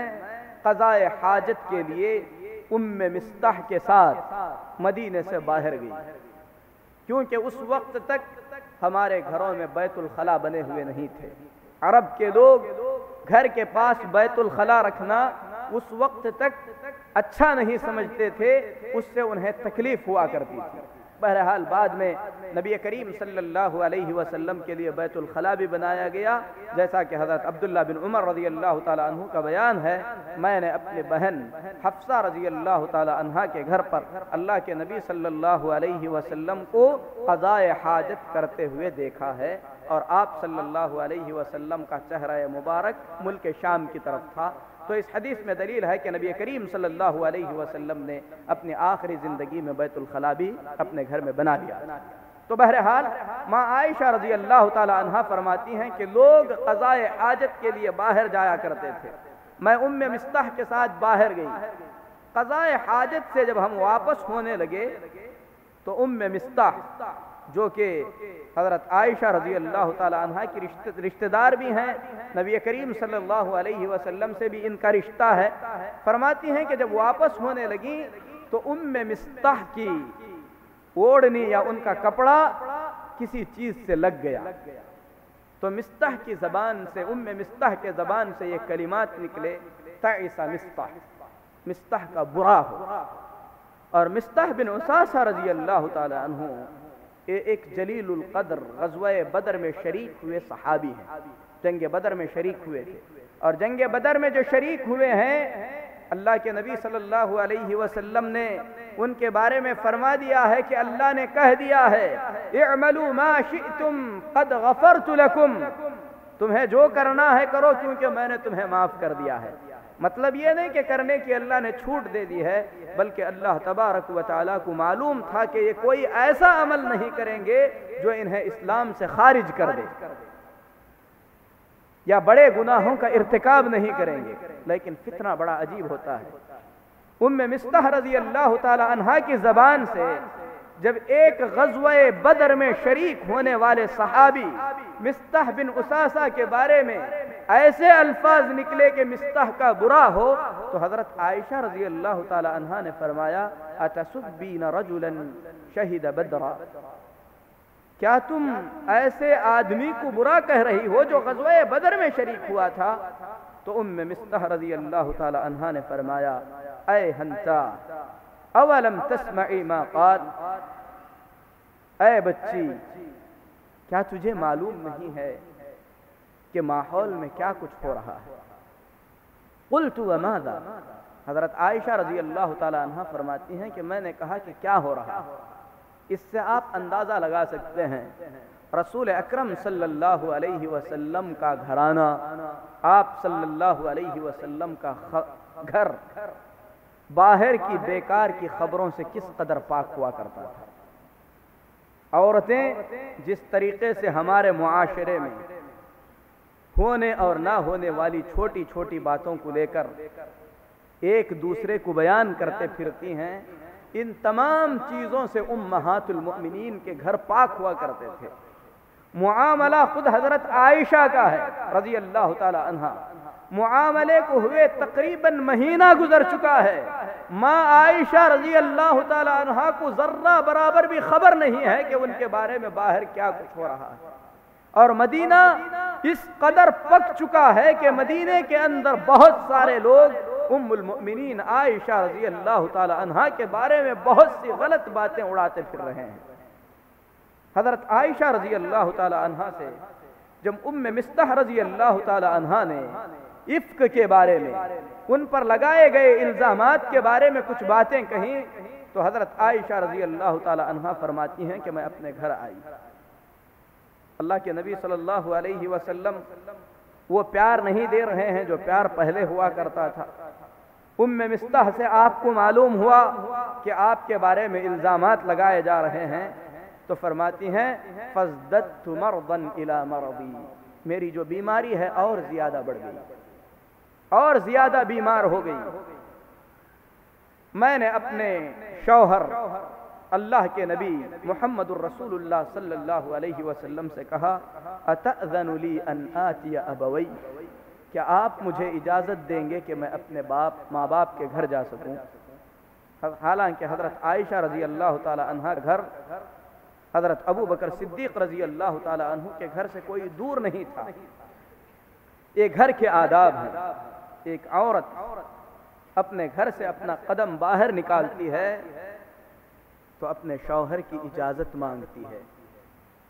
قضاء حاجت کے لیے مستح کے ساتھ مدینے سے باہر گئی، کیونکہ اس وقت تک ہمارے گھروں میں بیت الخلا بنے ہوئے نہیں تھے۔ عرب کے لوگ گھر کے پاس بیت الخلا رکھنا اس وقت تک اچھا نہیں سمجھتے تھے، اس سے انہیں تکلیف ہوا کرتی تھی۔ بہرحال بعد میں نبی کریم صلی اللہ علیہ وسلم کے لیے بیت الخلا بھی بنایا گیا، جیسا کہ حضرت عبداللہ بن عمر رضی اللہ تعالی عنہ کا بیان ہے، میں نے اپنی بہن حفصہ رضی اللہ تعالی عنہ کے گھر پر اللہ کے نبی صلی اللہ علیہ وسلم کو قضاء حاجت کرتے ہوئے دیکھا ہے، اور آپ صلی اللہ علیہ وسلم کا چہرہ مبارک ملک شام کی طرف تھا۔ تو اس حدیث میں دلیل ہے کہ نبی کریم صلی اللہ علیہ وسلم نے اپنی آخری زندگی میں بیت الخلا بھی اپنے گھر میں بنا دیا۔ تو بہرحال ماں عائشہ رضی اللہ تعالی عنہ فرماتی ہیں کہ لوگ قضاء حاجت کے لیے باہر جایا کرتے تھے، میں ام مصطح کے ساتھ باہر گئی۔ قضاء حاجت سے جب ہم واپس ہونے لگے تو ام مصطح جو کہ حضرت عائشہ رضی اللہ تعالی عنہ کی رشتہ دار بھی ہیں، نبی کریم صلی اللہ علیہ وسلم سے بھی ان کا رشتہ ہے، فرماتی ہیں کہ جب واپس ہونے لگی تو ام مصطح کی اوڑھنی یا ان کا کپڑا کسی چیز سے لگ گیا، تو مصطح کی زبان سے، ام مصطح کے زبان سے یہ کلمات نکلے، تعس مصطح، مصطح کا برا ہو۔ اور مصطح بن اساسہ رضی اللہ تعالی عنہ ایک جلیل القدر غزوہ بدر میں شریک ہوئے صحابی ہیں، جنگ بدر میں شریک ہوئے تھے، اور جنگ بدر میں جو شریک ہوئے ہیں اللہ کے نبی صلی اللہ علیہ وسلم نے ان کے بارے میں فرما دیا ہے کہ اللہ نے کہہ دیا ہے اعملوا ما شئتم قد غفرت لکم، تمہیں جو کرنا ہے کرو کیونکہ میں نے تمہیں معاف کر دیا ہے۔ مطلب یہ نہیں کہ کرنے کی اللہ نے چھوٹ دے دی ہے، بلکہ اللہ تبارک و تعالیٰ کو معلوم تھا کہ یہ کوئی ایسا عمل نہیں کریں گے جو انہیں اسلام سے خارج کر دے، یا بڑے گناہوں کا ارتکاب نہیں کریں گے، لیکن فتنہ بڑا عجیب ہوتا ہے۔ ام مصطح رضی اللہ تعالی عنہا کی زبان سے جب ایک غزوہ بدر میں شریک ہونے والے صحابی مصطح بن اساسہ کے بارے میں ایسے الفاظ نکلے کہ مصطح کا برا ہو، تو حضرت عائشہ رضی اللہ تعالی عنہا نے فرمایا اتسبین رجلا شہد بدرا، کیا تم ایسے آدمی کو برا کہہ رہی ہو جو غزوہ بدر میں شریک ہوا تھا؟ تو ام مصطح رضی اللہ تعالی عنہا نے فرمایا اے ہنتا اولم تسمعی ما قال، اے بچی کیا تجھے معلوم نہیں ہے کہ ماحول میں کیا کچھ ہو رہا ہے؟ قلت وماذا، حضرت عائشہ رضی اللہ تعالی عنہ فرماتی ہیں کہ میں نے کہا کہ کیا ہو رہا ہے؟ اس سے آپ اندازہ لگا سکتے ہیں رسول اکرم صلی اللہ علیہ وسلم کا گھرانہ، آپ صلی اللہ علیہ وسلم کا گھر باہر کی بیکار کی خبروں سے کس قدر پاک ہوا کرتا تھا۔ عورتیں جس طریقے سے ہمارے معاشرے میں ہونے اور نہ ہونے والی چھوٹی چھوٹی باتوں کو لے کر ایک دوسرے کو بیان کرتے پھرتی ہیں، ان تمام چیزوں سے امہات المؤمنین کے گھر پاک ہوا کرتے تھے۔ معاملہ خود حضرت عائشہ کا ہے رضی اللہ تعالی عنہا، معاملے کو ہوئے تقریباً مہینہ گزر چکا ہے، ماں عائشہ رضی اللہ تعالی عنہا کو ذرہ برابر بھی خبر نہیں ہے کہ ان کے بارے میں باہر کیا کچھ ہو رہا ہے، اور مدینہ اس قدر پک چکا ہے کہ مدینے کے اندر بہت سارے لوگ ام المؤمنین عائشہ رضی اللہ تعالی عنہا کے بارے میں بہت سی غلط باتیں اڑاتے پھر رہے ہیں۔ حضرت عائشہ رضی اللہ تعالی عنہا سے جب ام مصطح رضی اللہ تعالی عنہا نے افک کے بارے میں، ان پر لگائے گئے الزامات کے بارے میں کچھ باتیں کہیں، تو حضرت عائشہ رضی اللہ تعالی عنہا فرماتی ہیں کہ میں اپنے گھر آئی، اللہ کے نبی صلی اللہ علیہ وسلم وہ پیار نہیں دے رہے ہیں جو پیار پہلے ہوا کرتا تھا۔ ام مصطح سے آپ کو معلوم ہوا کہ آپ کے بارے میں الزامات لگائے جا رہے ہیں، تو فرماتی ہیں فَازْدَدْتُ مَرْضًا إِلَى مَرَضِي، میری جو بیماری ہے اور زیادہ بڑھ گئی، اور زیادہ بیمار ہو گئی۔ میں نے اپنے شوہر اللہ کے نبی محمد الرسول اللہ صلی اللہ علیہ وسلم سے کہا أَتَأْذَنُ لِي أَنْ آتِيَ أَبَوَيْ، کیا آپ مجھے اجازت دیں گے کہ میں اپنے ماں باپ کے گھر جا سکوں؟ حالانکہ حضرت عائشہ رضی اللہ تعالی عنہ گھر حضرت ابو بکر صدیق رضی اللہ تعالی عنہ کے گھر سے کوئی دور نہیں تھا، یہ گھر کے آداب ہیں. ایک عورت اپنے گھر سے اپنا قدم باہر نکالتی ہے تو اپنے شوہر کی اجازت مانگتی ہے،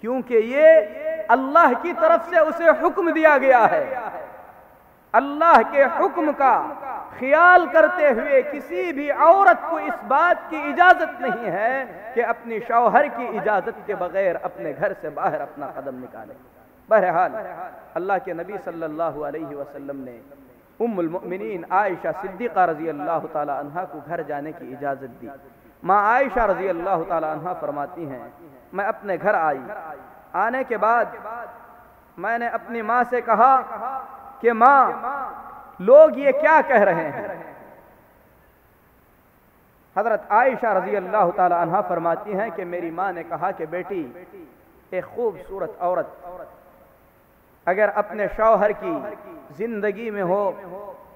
کیونکہ یہ اللہ کی طرف سے اسے حکم دیا گیا ہے. اللہ کے حکم کا خیال کرتے ہوئے کسی بھی عورت کو اس بات کی اجازت نہیں ہے کہ اپنی شوہر کی اجازت کے بغیر اپنے گھر سے باہر اپنا قدم نکالے. بہرحال اللہ کے نبی صلی اللہ علیہ وسلم نے ام المؤمنین عائشہ صدیقہ رضی اللہ تعالی عنہا کو گھر جانے کی اجازت دی. ماں عائشہ رضی اللہ تعالی عنہا فرماتی ہیں میں اپنے گھر آئی. آنے کے بعد میں نے اپنی ماں سے کہا کہ ماں لوگ یہ کیا کہہ رہے ہیں. حضرت عائشہ رضی اللہ تعالی عنہا فرماتی ہیں کہ میری ماں نے کہا کہ بیٹی ایک خوبصورت عورت اگر اپنے شوہر کی زندگی میں ہو،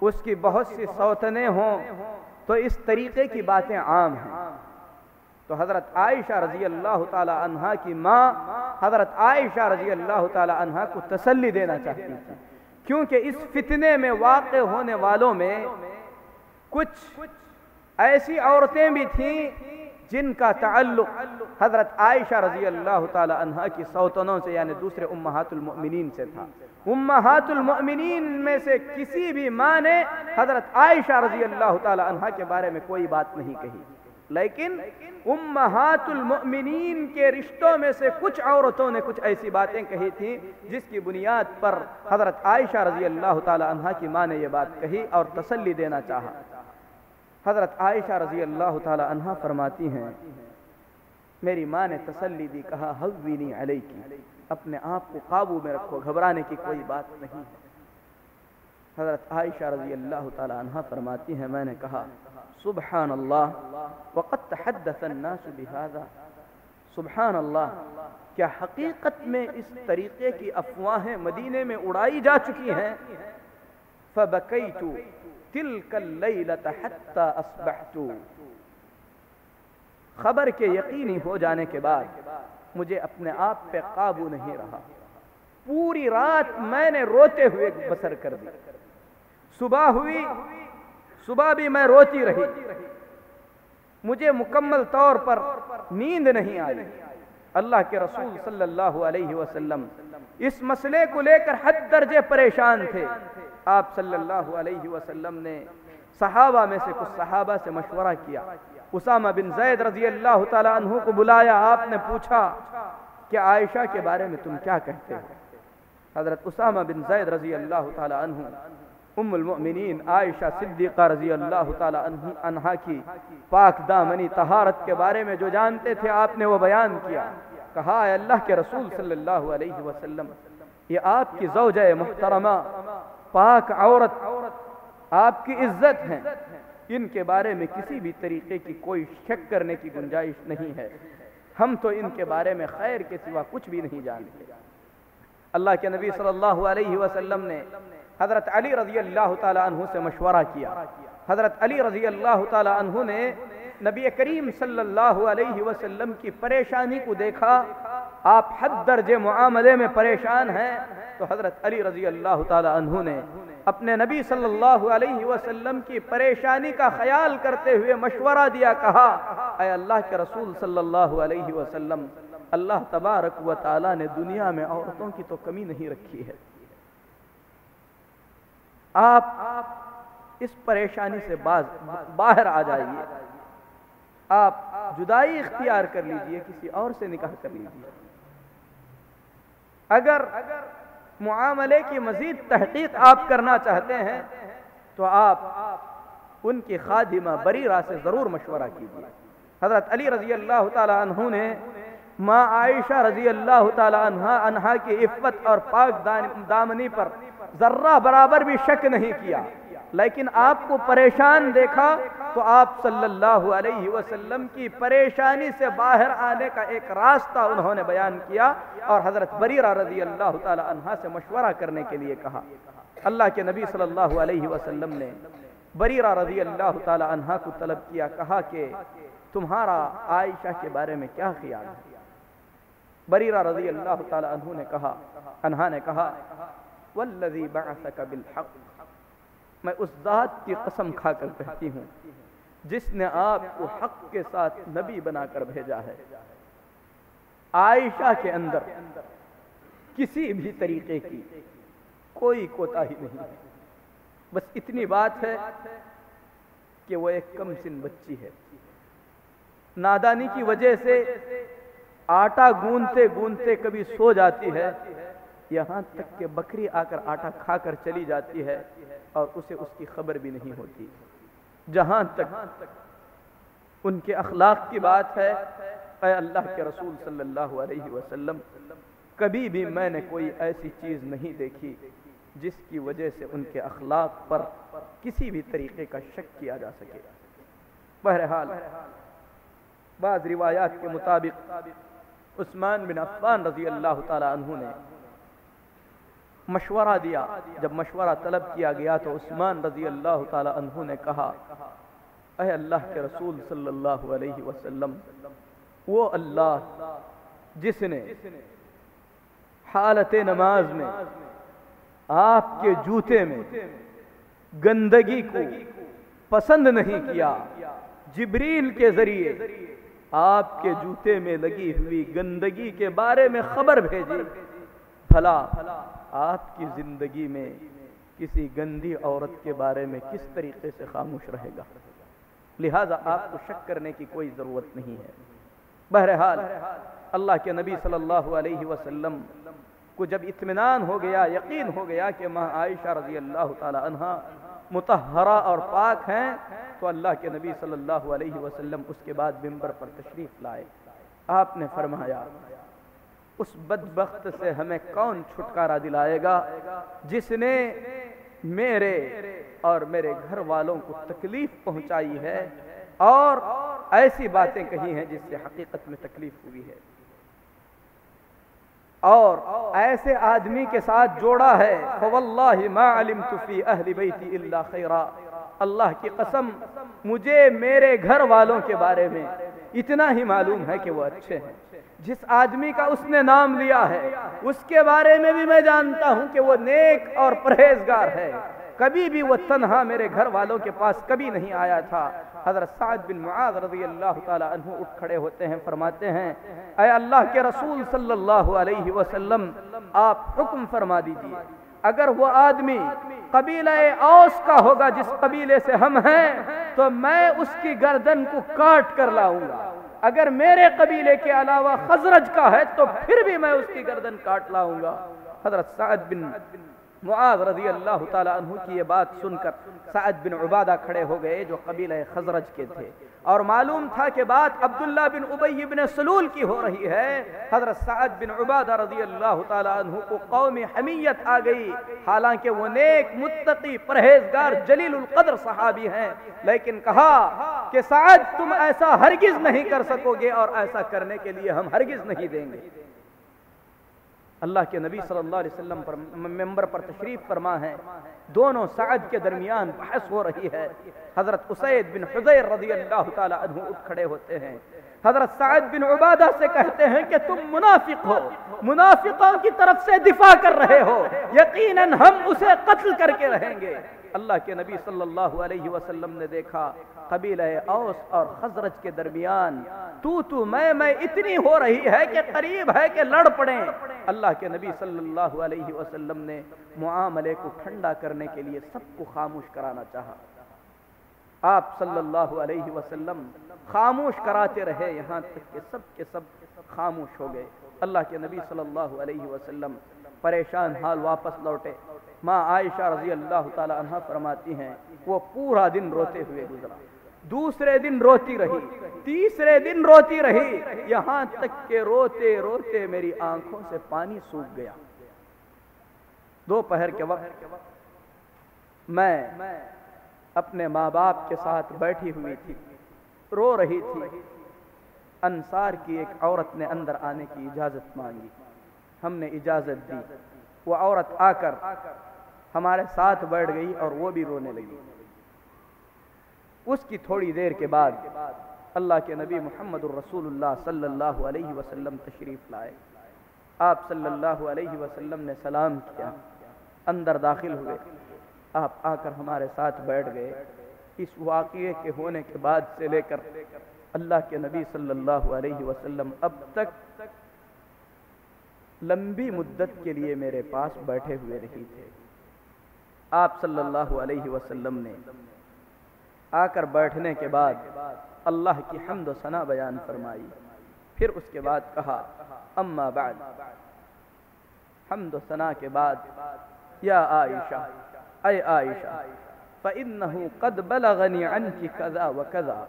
اس کی بہت سی سوتنیں ہوں تو اس طریقے کی باتیں عام ہیں. تو حضرت عائشہ رضی اللہ تعالی عنہا کی ماں حضرت عائشہ رضی اللہ تعالی عنہا کو تسلی دینا چاہتی تھی، کیونکہ اس فتنے میں واقع ہونے والوں میں کچھ ایسی عورتیں بھی تھیں جن کا تعلق حضرت عائشہ رضی اللہ تعالی عنہا کی سوتنوں سے یعنی دوسرے امہات المؤمنین سے تھا. امہات المؤمنین میں سے کسی بھی ماں نے حضرت عائشہ رضی اللہ تعالی عنہا کے بارے میں کوئی بات نہیں کہی، لیکن امہات المؤمنین کے رشتوں میں سے کچھ عورتوں نے کچھ ایسی باتیں کہی تھیں جس کی بنیاد پر حضرت عائشہ رضی اللہ تعالی عنہا کی ماں نے یہ بات کہی اور تسلی دینا چاہا. حضرت عائشہ رضی اللہ تعالی عنہا فرماتی ہیں میری ماں نے تسلی دی، کہا ہوینی علیکی، اپنے آپ کو قابو میں رکھو، گھبرانے کی کوئی بات نہیں ہے. حضرت عائشہ رضی اللہ تعالی عنہا فرماتی ہیں میں نے کہا سبحان اللہ وقد تحدث الناس بهذا، سبحان اللہ، کیا حقیقت میں اس طریقے کی افواہیں مدینے میں اڑائی جا چکی ہیں. فبکیت تلک اللیلۃ حتی اصبحت، خبر کے یقینی ہو جانے کے بعد مجھے اپنے آپ پہ قابو نہیں رہا، پوری رات میں نے روتے ہوئے بسر کر دی. صبح ہوئی، صبح بھی میں روتی رہی، مجھے مکمل طور پر نیند نہیں آئی. اللہ کے رسول صلی اللہ علیہ وسلم اس مسئلے کو لے کر حد درجے پریشان تھے. آپ صلی اللہ علیہ وسلم نے صحابہ میں سے کچھ صحابہ سے مشورہ کیا. اسامہ بن زید رضی اللہ تعالی عنہ کو بلایا، آپ نے پوچھا کہ عائشہ کے بارے میں تم کیا کہتے ہو. حضرت اسامہ بن زید رضی اللہ تعالی عنہ ام المؤمنین عائشہ صدیقہ رضی اللہ تعالی عنہا کی پاک دامنی طہارت کے بارے میں جو جانتے تھے آپ نے وہ بیان کیا. کہا اے اللہ کے رسول صلی اللہ علیہ وسلم، یہ آپ کی زوجہ محترمہ پاک عورت آپ کی عزت ہیں، ان کے بارے میں کسی بھی طریقے کی کوئی شک کرنے کی گنجائش نہیں ہے. ہم تو ان کے بارے میں خیر کے سوا کچھ بھی نہیں جانتے. اللہ کے نبی صلی اللہ علیہ وسلم نے حضرت علی رضی اللہ تعالی عنہ سے مشورہ کیا. حضرت علی رضی اللہ تعالی عنہ نے نبی کریم صلی اللہ علیہ وسلم کی پریشانی کو دیکھا، آپ حد درجے معاملے میں پریشان ہیں، تو حضرت علی رضی اللہ تعالی عنہ نے اپنے نبی صلی اللہ علیہ وسلم کی پریشانی کا خیال کرتے ہوئے مشورہ دیا. کہا اے اللہ کے رسول صلی اللہ علیہ وسلم، اللہ تبارک و تعالی نے دنیا میں عورتوں کی تو کمی نہیں رکھی ہے، آپ اس پریشانی سے باہر آ جائیے، آپ جدائی اختیار کر لیجئے، کسی اور سے نکاح کر لیجئے. اگر معاملے کی مزید تحقیق آپ کرنا چاہتے ہیں تو آپ ان کی خادمہ بریرہ سے ضرور مشورہ کیجئے. حضرت علی رضی اللہ تعالی عنہ نے ماں عائشہ رضی اللہ تعالی عنہا کی عفت اور پاک دامنی پر ذرہ برابر بھی شک نہیں کیا، لیکن آپ کو پریشان دیکھا تو آپ صلی اللہ علیہ وسلم کی پریشانی سے باہر آنے کا ایک راستہ انہوں نے بیان کیا اور حضرت بریرہ رضی اللہ تعالی عنہا سے مشورہ کرنے کے لیے کہا. اللہ کے نبی صلی اللہ علیہ وسلم نے بریرہ رضی اللہ تعالی عنہا کو طلب کیا. کہا کہ تمہارا عائشہ کے بارے میں کیا خیال ہے؟ بریرہ رضی اللہ تعالی عنہ نے کہا والذی بعثک بالحق، میں اس ذات کی قسم کھا کر کہتی ہوں جس نے آپ کو حق کے ساتھ نبی بنا کر بھیجا ہے۔ عائشہ کے اندر کسی بھی طریقے کی کوئی کوتاہی نہیں ہے، بس اتنی بات ہے کہ وہ ایک کم سن بچی ہے، نادانی کی وجہ سے آٹا گوندتے گوندتے کبھی سو جاتی ہے، یہاں تک کہ بکری آ کر آٹا کھا کر چلی جاتی ہے اور اسے اس کی خبر بھی نہیں ہوتی۔ جہاں تک ان کے اخلاق کی بات ہے، اے اللہ کے رسول صلی اللہ علیہ وسلم، کبھی بھی میں نے کوئی ایسی چیز نہیں دیکھی جس کی وجہ سے ان کے اخلاق پر کسی بھی طریقے کا شک کیا جا سکے۔ بہرحال بعض روایات کے مطابق عثمان بن عفان رضی اللہ تعالی عنہ نے مشورہ دیا، جب مشورہ طلب کیا گیا تو عثمان رضی اللہ تعالی عنہ نے کہا، اے اللہ کے رسول صلی اللہ علیہ وسلم، وہ اللہ جس نے حالت نماز میں آپ کے جوتے میں گندگی کو پسند نہیں کیا، جبریل کے ذریعے آپ کے جوتے میں لگی ہوئی گندگی کے بارے میں خبر بھیجی، بھلا آپ کی زندگی میں کسی گندی عورت کے بارے میں کس طریقے سے خاموش رہے گا؟ لہذا آپ کو شک کرنے کی کوئی ضرورت نہیں ہے۔ بہرحال اللہ کے نبی صلی اللہ علیہ وسلم کو جب اطمینان ہو گیا، یقین ہو گیا کہ ماں عائشہ رضی اللہ تعالی عنہا مطہرہ اور پاک ہیں، تو اللہ کے نبی صلی اللہ علیہ وسلم اس کے بعد منبر پر تشریف لائے۔ آپ نے فرمایا، اس بدبخت سے ہمیں کون چھٹکارا دلائے گا جس نے میرے اور میرے گھر والوں کو تکلیف پہنچائی ہے اور ایسی باتیں کہی ہیں جس سے حقیقت میں تکلیف ہوئی ہے، اور ایسے آدمی کے ساتھ جوڑا ہے، فواللہ ما علمت فی اہل بیتی الا خیرا، اللہ کی قسم مجھے میرے گھر والوں کے بارے میں اتنا ہی معلوم ہے کہ وہ اچھے ہیں۔ جس آدمی کا اس نے نام لیا ہے اس کے بارے میں بھی میں جانتا ہوں کہ وہ نیک اور پرہیزگار ہے، کبھی بھی وہ تنہا میرے گھر والوں کے پاس کبھی نہیں آیا تھا۔ حضرت سعد بن معاذ رضی اللہ تعالی عنہ اٹھ کھڑے ہوتے ہیں، فرماتے ہیں، اے اللہ کے رسول صلی اللہ علیہ وسلم، آپ حکم فرما دیجئے، اگر وہ آدمی قبیلہ اوس کا ہوگا جس قبیلے سے ہم ہیں تو میں اس کی گردن کو کاٹ کر لاؤں گا، اگر میرے قبیلے کے علاوہ خزرج کا ہے تو پھر بھی میں اس کی گردن کاٹ لاؤں گا۔ حضرت سعد بن معاذ رضی اللہ تعالی عنہ کی یہ بات سن کر سعد بن عبادہ کھڑے ہو گئے جو قبیلہ خزرج کے تھے، اور معلوم تھا کہ بات عبداللہ بن ابی بن سلول کی ہو رہی ہے۔ حضرت سعد بن عبادہ رضی اللہ تعالی عنہ کو قومی حمیت آ گئی، حالانکہ وہ نیک، متقی، پرہیزگار، جلیل القدر صحابی ہیں، لیکن کہا کہ سعد تم ایسا ہرگز نہیں کر سکو گے اور ایسا کرنے کے لیے ہم ہرگز نہیں دیں گے۔ اللہ کے نبی صلی اللہ علیہ وسلم پر منبر پر تشریف فرما ہے، دونوں سعد کے درمیان بحث ہو رہی ہے۔ حضرت اسید بن حضیر رضی اللہ تعالی عنہ اٹھ کھڑے ہوتے ہیں، حضرت سعد بن عبادہ سے کہتے ہیں کہ تم منافق ہو، منافقوں کی طرف سے دفاع کر رہے ہو، یقیناً ہم اسے قتل کر کے رہیں گے۔ اللہ کے نبی صلی اللہ علیہ وسلم نے دیکھا قبیلہ اوس اور خزرج کے درمیان تو میں اتنی ہو رہی ہے کہ قریب ہے کہ لڑ پڑیں۔ اللہ کے نبی صلی اللہ علیہ وسلم نے معاملے کو ٹھنڈا کرنے کے لیے سب کو خاموش کرانا چاہا۔ آپ صلی اللہ علیہ وسلم خاموش کراتے رہے یہاں تک کہ سب کے سب خاموش ہو گئے۔ اللہ کے نبی صلی اللہ علیہ وسلم پریشان حال واپس لوٹے۔ ماں عائشہ رضی اللہ تعالی عنہ فرماتی ہیں وہ پورا دن روتے ہوئے گزرا، دوسرے دن روتی رہی، تیسرے دن روتی رہی، یہاں تک کہ روتے روتے میری آنکھوں سے پانی سوکھ گیا۔ دوپہر کے وقت میں اپنے ماں باپ کے ساتھ بیٹھی ہوئی تھی، رو رہی تھی۔ انصار کی ایک عورت نے اندر آنے کی اجازت مانگی، ہم نے اجازت دی، وہ عورت آ کر ہمارے ساتھ بیٹھ گئی اور وہ بھی رونے لگی۔ اس کی تھوڑی دیر کے بعد اللہ کے نبی محمد الرسول اللہ صلی اللہ علیہ وسلم تشریف لائے۔ آپ صلی اللہ علیہ وسلم نے سلام کیا، اندر داخل ہوئے، آپ آ کر ہمارے ساتھ بیٹھ گئے۔ اس واقعے کے ہونے کے بعد سے لے کر اللہ کے نبی صلی اللہ علیہ وسلم اب تک لمبی مدت کے لیے میرے پاس بیٹھے ہوئے نہیں تھے۔ آپ صلی اللہ علیہ وسلم نے آ کر بیٹھنے کے بعد اللہ کی حمد و ثنا بیان فرمائی، پھر اس کے بعد کہا اما بعد، حمد و ثنا کے بعد یا عائشہ، اے عائشہ فإنہ قد بلغنی عنک کذا و کذا،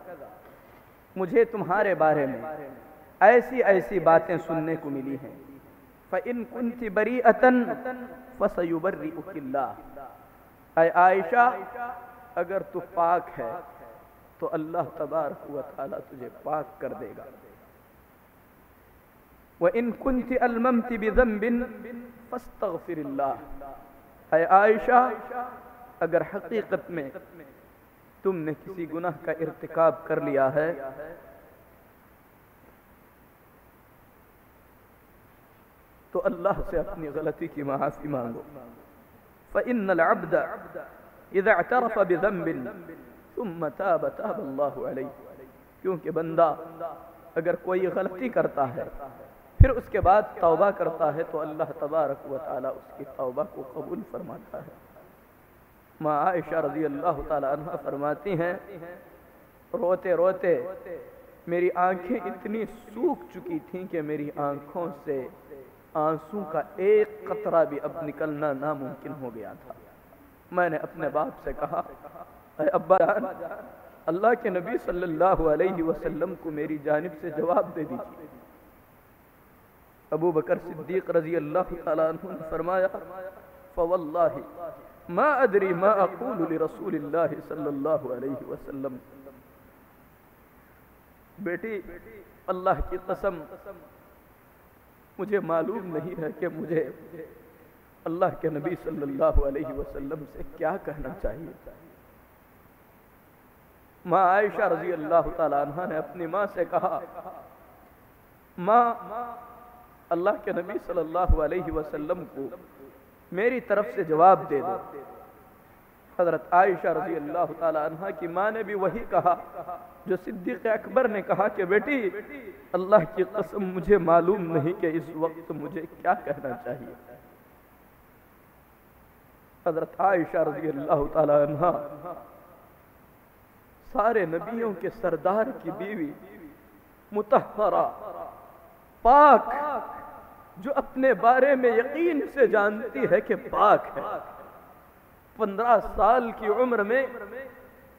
مجھے تمہارے بارے میں ایسی ایسی باتیں سننے کو ملی ہیں، فإن كنت بریئة فسیبرئک اللہ، اے عائشہ اگر تو پاک ہے تو اللہ تبارک و تعالی تجھے پاک کر دے گا، وَإِن كُنْتِ أَلْمَمْتِ بِذَنْبٍ فَاسْتَغْفِرِ اللَّهِ، اے عائشہ اگر حقیقت میں تم نے کسی گناہ کا ارتکاب کر لیا ہے تو اللہ سے اپنی غلطی کی معافی مانگو، فَإِنَّ الْعَبْدَ اِذَا اعْتَرَفَ بِذَنْبٍ ثُمَّ تَابَ تَابَ اللَّهُ عَلَيْهِ، کیونکہ بندہ اگر کوئی غلطی کرتا ہے پھر اس کے بعد توبہ کرتا ہے تو اللہ تبارک و تعالی اس کی توبہ کو قبول فرماتا ہے۔ ماں عائشہ رضی اللہ تعالی عنہ فرماتی ہیں روتے روتے میری آنکھیں اتنی سوکھ چکی تھیں کہ میری آنکھوں سے آنسوں کا ایک قطرہ بھی اب نکلنا ناممکن ہو گیا تھا۔ میں نے اپنے باپ سے کہا اے ابا جان، اللہ کے نبی صلی اللہ علیہ وسلم کو میری جانب سے جواب دے دیجیے۔ ابو بکر صدیق رضی اللہ تعالیٰ عنہ نے فرمایا فواللہ ما ادری ما اقول لرسول اللہ صلی اللہ علیہ وسلم، بیٹی اللہ کی قسم مجھے معلوم نہیں ہے کہ مجھے اللہ کے نبی صلی اللہ علیہ وسلم سے کیا کہنا چاہیے۔ ماں عائشہ رضی اللہ تعالیٰ عنہ نے اپنی ماں سے کہا ماں اللہ کے نبی صلی اللہ علیہ وسلم کو میری طرف سے جواب دے دو۔ حضرت عائشہ رضی اللہ تعالی عنہ کی ماں نے بھی وہی کہا جو صدیق اکبر نے کہا کہ بیٹی اللہ کی قسم مجھے معلوم نہیں کہ اس وقت مجھے کیا کہنا چاہیے۔ حضرت عائشہ رضی اللہ تعالی عنہ سارے نبیوں کے سردار کی بیوی، مطہرہ، پاک، جو اپنے بارے میں یقین سے جانتی ہے کہ پاک ہے، 15 سال کی عمر میں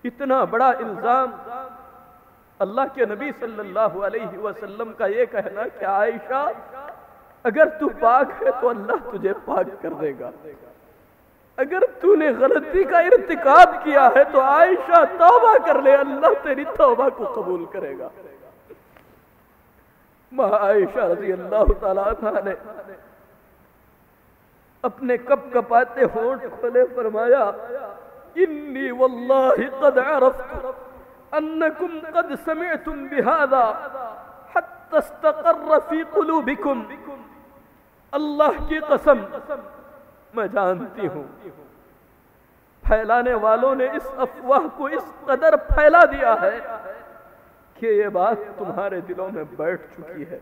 اتنا بڑا الزام، اللہ کے نبی صلی اللہ علیہ وسلم کا یہ کہنا کہ عائشہ اگر تو پاک ہے تو اللہ تجھے پاک کر دے گا، اگر تو نے غلطی کا ارتکاب کیا ہے تو عائشہ توبہ کر لے، اللہ تیری توبہ کو قبول کرے گا۔ ماں عائشہ رضی اللہ تعالیٰ عنہ نے اپنے کپ کپاتے ہونٹ کھولے فرمایا انی واللہ قد عرفت انکم قد سمعتم بہذا حتی استقر فی قلوبکم، اللہ کی قسم میں جانتی ہوں پھیلانے والوں نے اس افواہ کو اس قدر پھیلا دیا ہے کہ یہ بات تمہارے دلوں میں بیٹھ چکی ہے۔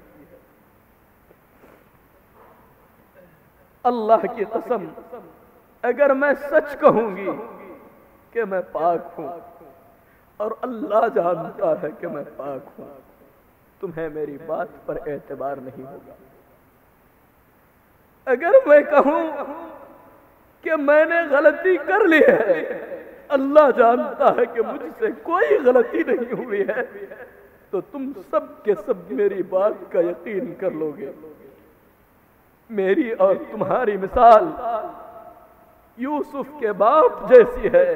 اللہ کی قسم اگر میں سچ کہوں گی کہ میں پاک ہوں اور اللہ جانتا ہے کہ میں پاک ہوں، تمہیں میری بات پر اعتبار نہیں ہوگا۔ اگر میں کہوں کہ میں نے غلطی کر لی ہے، اللہ جانتا ہے کہ مجھ سے کوئی غلطی نہیں ہوئی ہے، تو تم سب کے سب میری بات کا یقین کر لو گے۔ میری اور تمہاری مثال یوسف کے باپ جیسی ہے،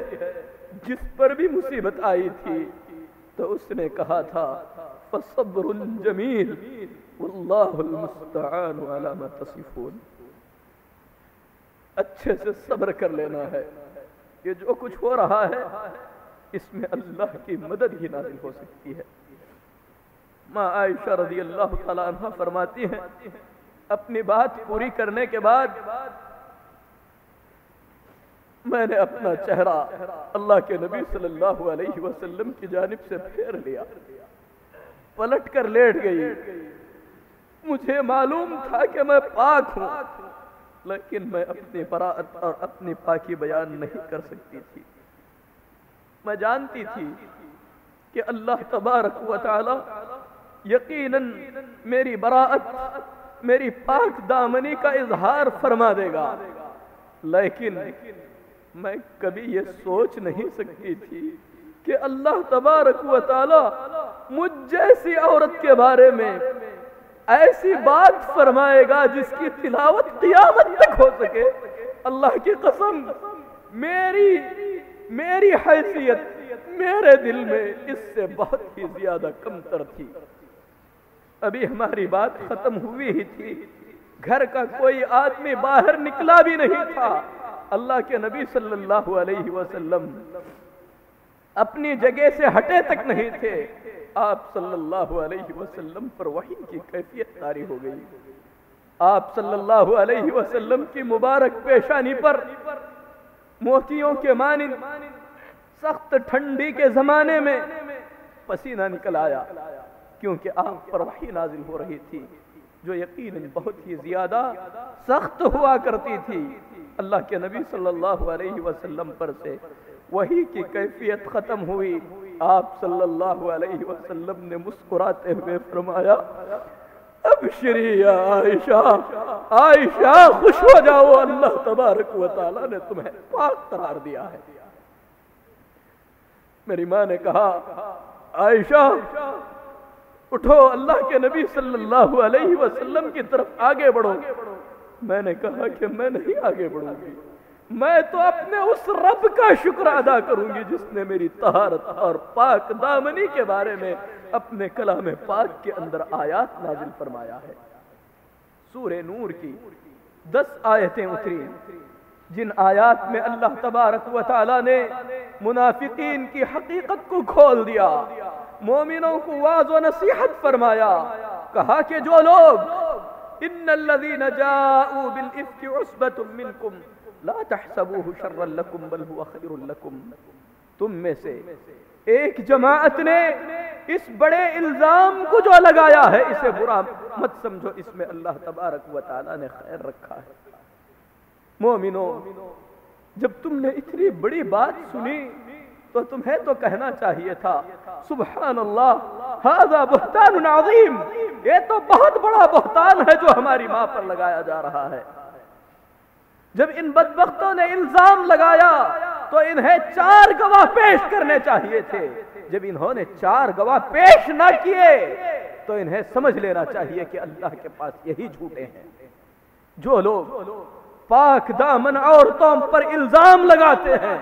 جس پر بھی مصیبت آئی تھی تو اس نے کہا تھا فصبر جمیل واللہ المستعان علی ما تصفون، اچھے سے صبر کر لینا ہے، یہ جو کچھ ہو رہا ہے اس میں اللہ کی مدد ہی نازل ہو سکتی ہے۔ ماں عائشہ رضی اللہ تعالی عنہ فرماتی ہیں اپنی بات پوری کرنے کے بعد میں نے اپنا چہرہ اللہ کے نبی صلی اللہ علیہ وسلم کی جانب سے پھیر لیا، پلٹ کر لیٹ گئی۔ مجھے معلوم تھا کہ میں پاک ہوں، لیکن میں اپنی براءت اور اپنی پاکی بیان نہیں کر سکتی تھی۔ میں جانتی تھی کہ اللہ تبارک و تعالی یقیناً میری براءت، میری پاک دامنی کا اظہار فرما دے گا، لیکن میں کبھی یہ سوچ نہیں سکتی تھی کہ اللہ تبارک و تعالی مجھ جیسی عورت کے بارے میں ایسی بات فرمائے گا جس کی تلاوت قیامت تک ہو سکے۔ اللہ کی قسم، میری حیثیت میرے دل میں اس سے بہت ہی زیادہ کمتر تھی۔ ابھی ہماری بات ختم ہوئی ہی تھی، گھر کا کوئی آدمی باہر نکلا بھی نہیں تھا، اللہ کے نبی صلی اللہ علیہ وسلم اپنی جگہ سے ہٹے تک نہیں تھے۔ آپ صلی اللہ علیہ وسلم پر وحی کی کیفیت طاری ہو گئی۔ آپ صلی اللہ علیہ وسلم کی مبارک پیشانی پر موتیوں کے مانند سخت ٹھنڈی کے زمانے میں پسینہ نکل آیا، کیونکہ آپ پر وحی نازل ہو رہی تھی جو یقیناً بہت ہی زیادہ سخت ہوا کرتی تھی۔ اللہ کے نبی صلی اللہ علیہ وسلم پر سے وحی کی کیفیت ختم ہوئی۔ آپ صلی اللہ علیہ وسلم نے مسکراتے ہوئے فرمایا، ابشری یا عائشہ، عائشہ خوش ہو جاؤ، اللہ تبارک و تعالی نے تمہیں پاک قرار دیا ہے۔ میری ماں نے کہا، عائشہ اٹھو، اللہ کے نبی صلی اللہ علیہ وسلم کی طرف آگے بڑھو۔ میں نے کہا کہ میں نہیں آگے بڑھوں گی، میں تو اپنے اس رب کا شکر ادا کروں گی جس نے میری طہارت اور پاک دامنی کے بارے میں اپنے کلام پاک کے اندر آیات نازل فرمایا ہے۔ سورہ نور کی 10 آیتیں اتری، جن آیات میں اللہ تبارک و تعالی نے منافقین کی حقیقت کو کھول دیا، مومنوں کو واعظ و نصیحت فرمایا، کہا کہ جو لوگ ان الذين جاءوا بالافك عصبة منكم لا تحسبوه شرا لكم بل هو خير لكم، تم میں سے ایک جماعت نے اس بڑے الزام کو جو لگایا ہے اسے برا مت سمجھو، اس میں اللہ تبارک و تعالی نے خیر رکھا ہے۔ مومنو، جب تم نے اتنی بڑی بات سنی تو تمہیں تو کہنا چاہیے تھا، سبحان اللہ ھذا بہتان عظیم، یہ تو بہت بڑا بہتان ہے جو ہماری ماں پر لگایا جا رہا ہے۔ جب ان بدبختوں نے الزام لگایا تو انہیں 4 گواہ پیش کرنے چاہیے تھے، جب انہوں نے 4 گواہ پیش نہ کیے تو انہیں سمجھ لینا چاہیے کہ اللہ کے پاس یہی جھوٹے ہیں۔ جو لوگ پاک دامن عورتوں پر الزام لگاتے ہیں،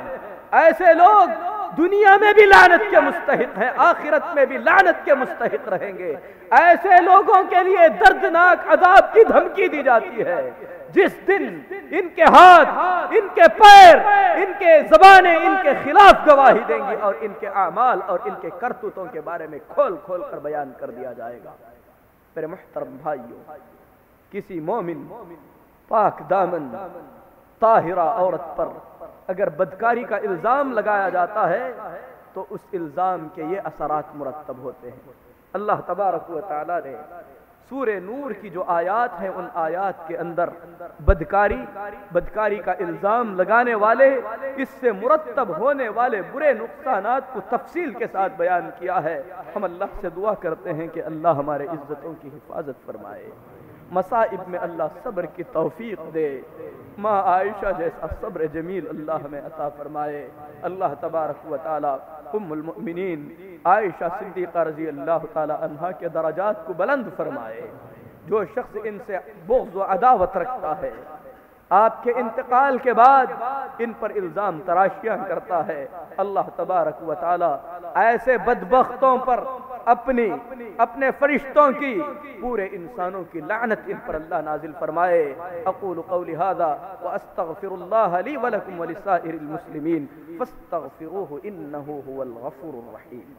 ایسے لوگ دنیا میں بھی لعنت کے مستحق ہیں، آخرت میں بھی لعنت کے مستحق رہیں گے۔ ایسے لوگوں کے لیے دردناک عذاب کی دھمکی دی جاتی ہے، جس دن ان کے ہاتھ، ان کے پیر، ان کے زبانیں ان کے خلاف گواہی دیں گی اور ان کے اعمال اور ان کے کرتوتوں کے بارے میں کھول کھول کر بیان کر دیا جائے گا۔ میرے محترم بھائیوں، کسی مومن پاک دامن طاہرہ عورت پر اگر بدکاری کا الزام لگایا جاتا ہے تو اس الزام کے یہ اثرات مرتب ہوتے ہیں۔ اللہ تبارک و تعالی نے سورہ نور کی جو آیات ہیں ان آیات کے اندر بدکاری کا الزام لگانے والے، اس سے مرتب ہونے والے برے نقصانات کو تفصیل کے ساتھ بیان کیا ہے۔ ہم اللہ سے دعا کرتے ہیں کہ اللہ ہمارے عزتوں کی حفاظت فرمائے، مصائب میں اللہ صبر کی توفیق دے، ماں عائشہ جیسا صبر جمیل اللہ ہمیں عطا فرمائے۔ اللہ تبارک و تعالی ام المؤمنین عائشہ صدیقہ رضی اللہ تعالی عنہا کے درجات کو بلند فرمائے۔ جو شخص ان سے بغض و عداوت رکھتا ہے، آپ کے انتقال کے بعد ان پر الزام تراشیاں کرتا ہے، اللہ تبارک و تعالی ایسے بدبختوں پر اپنے فرشتوں کی، پورے انسانوں کی لعنت ان پر اللہ نازل فرمائے۔ اقول قولی ھذا واستغفر اللہ لی ولکم ولسائر المسلمین فاستغفروہ انہ هو الغفور الرحیم۔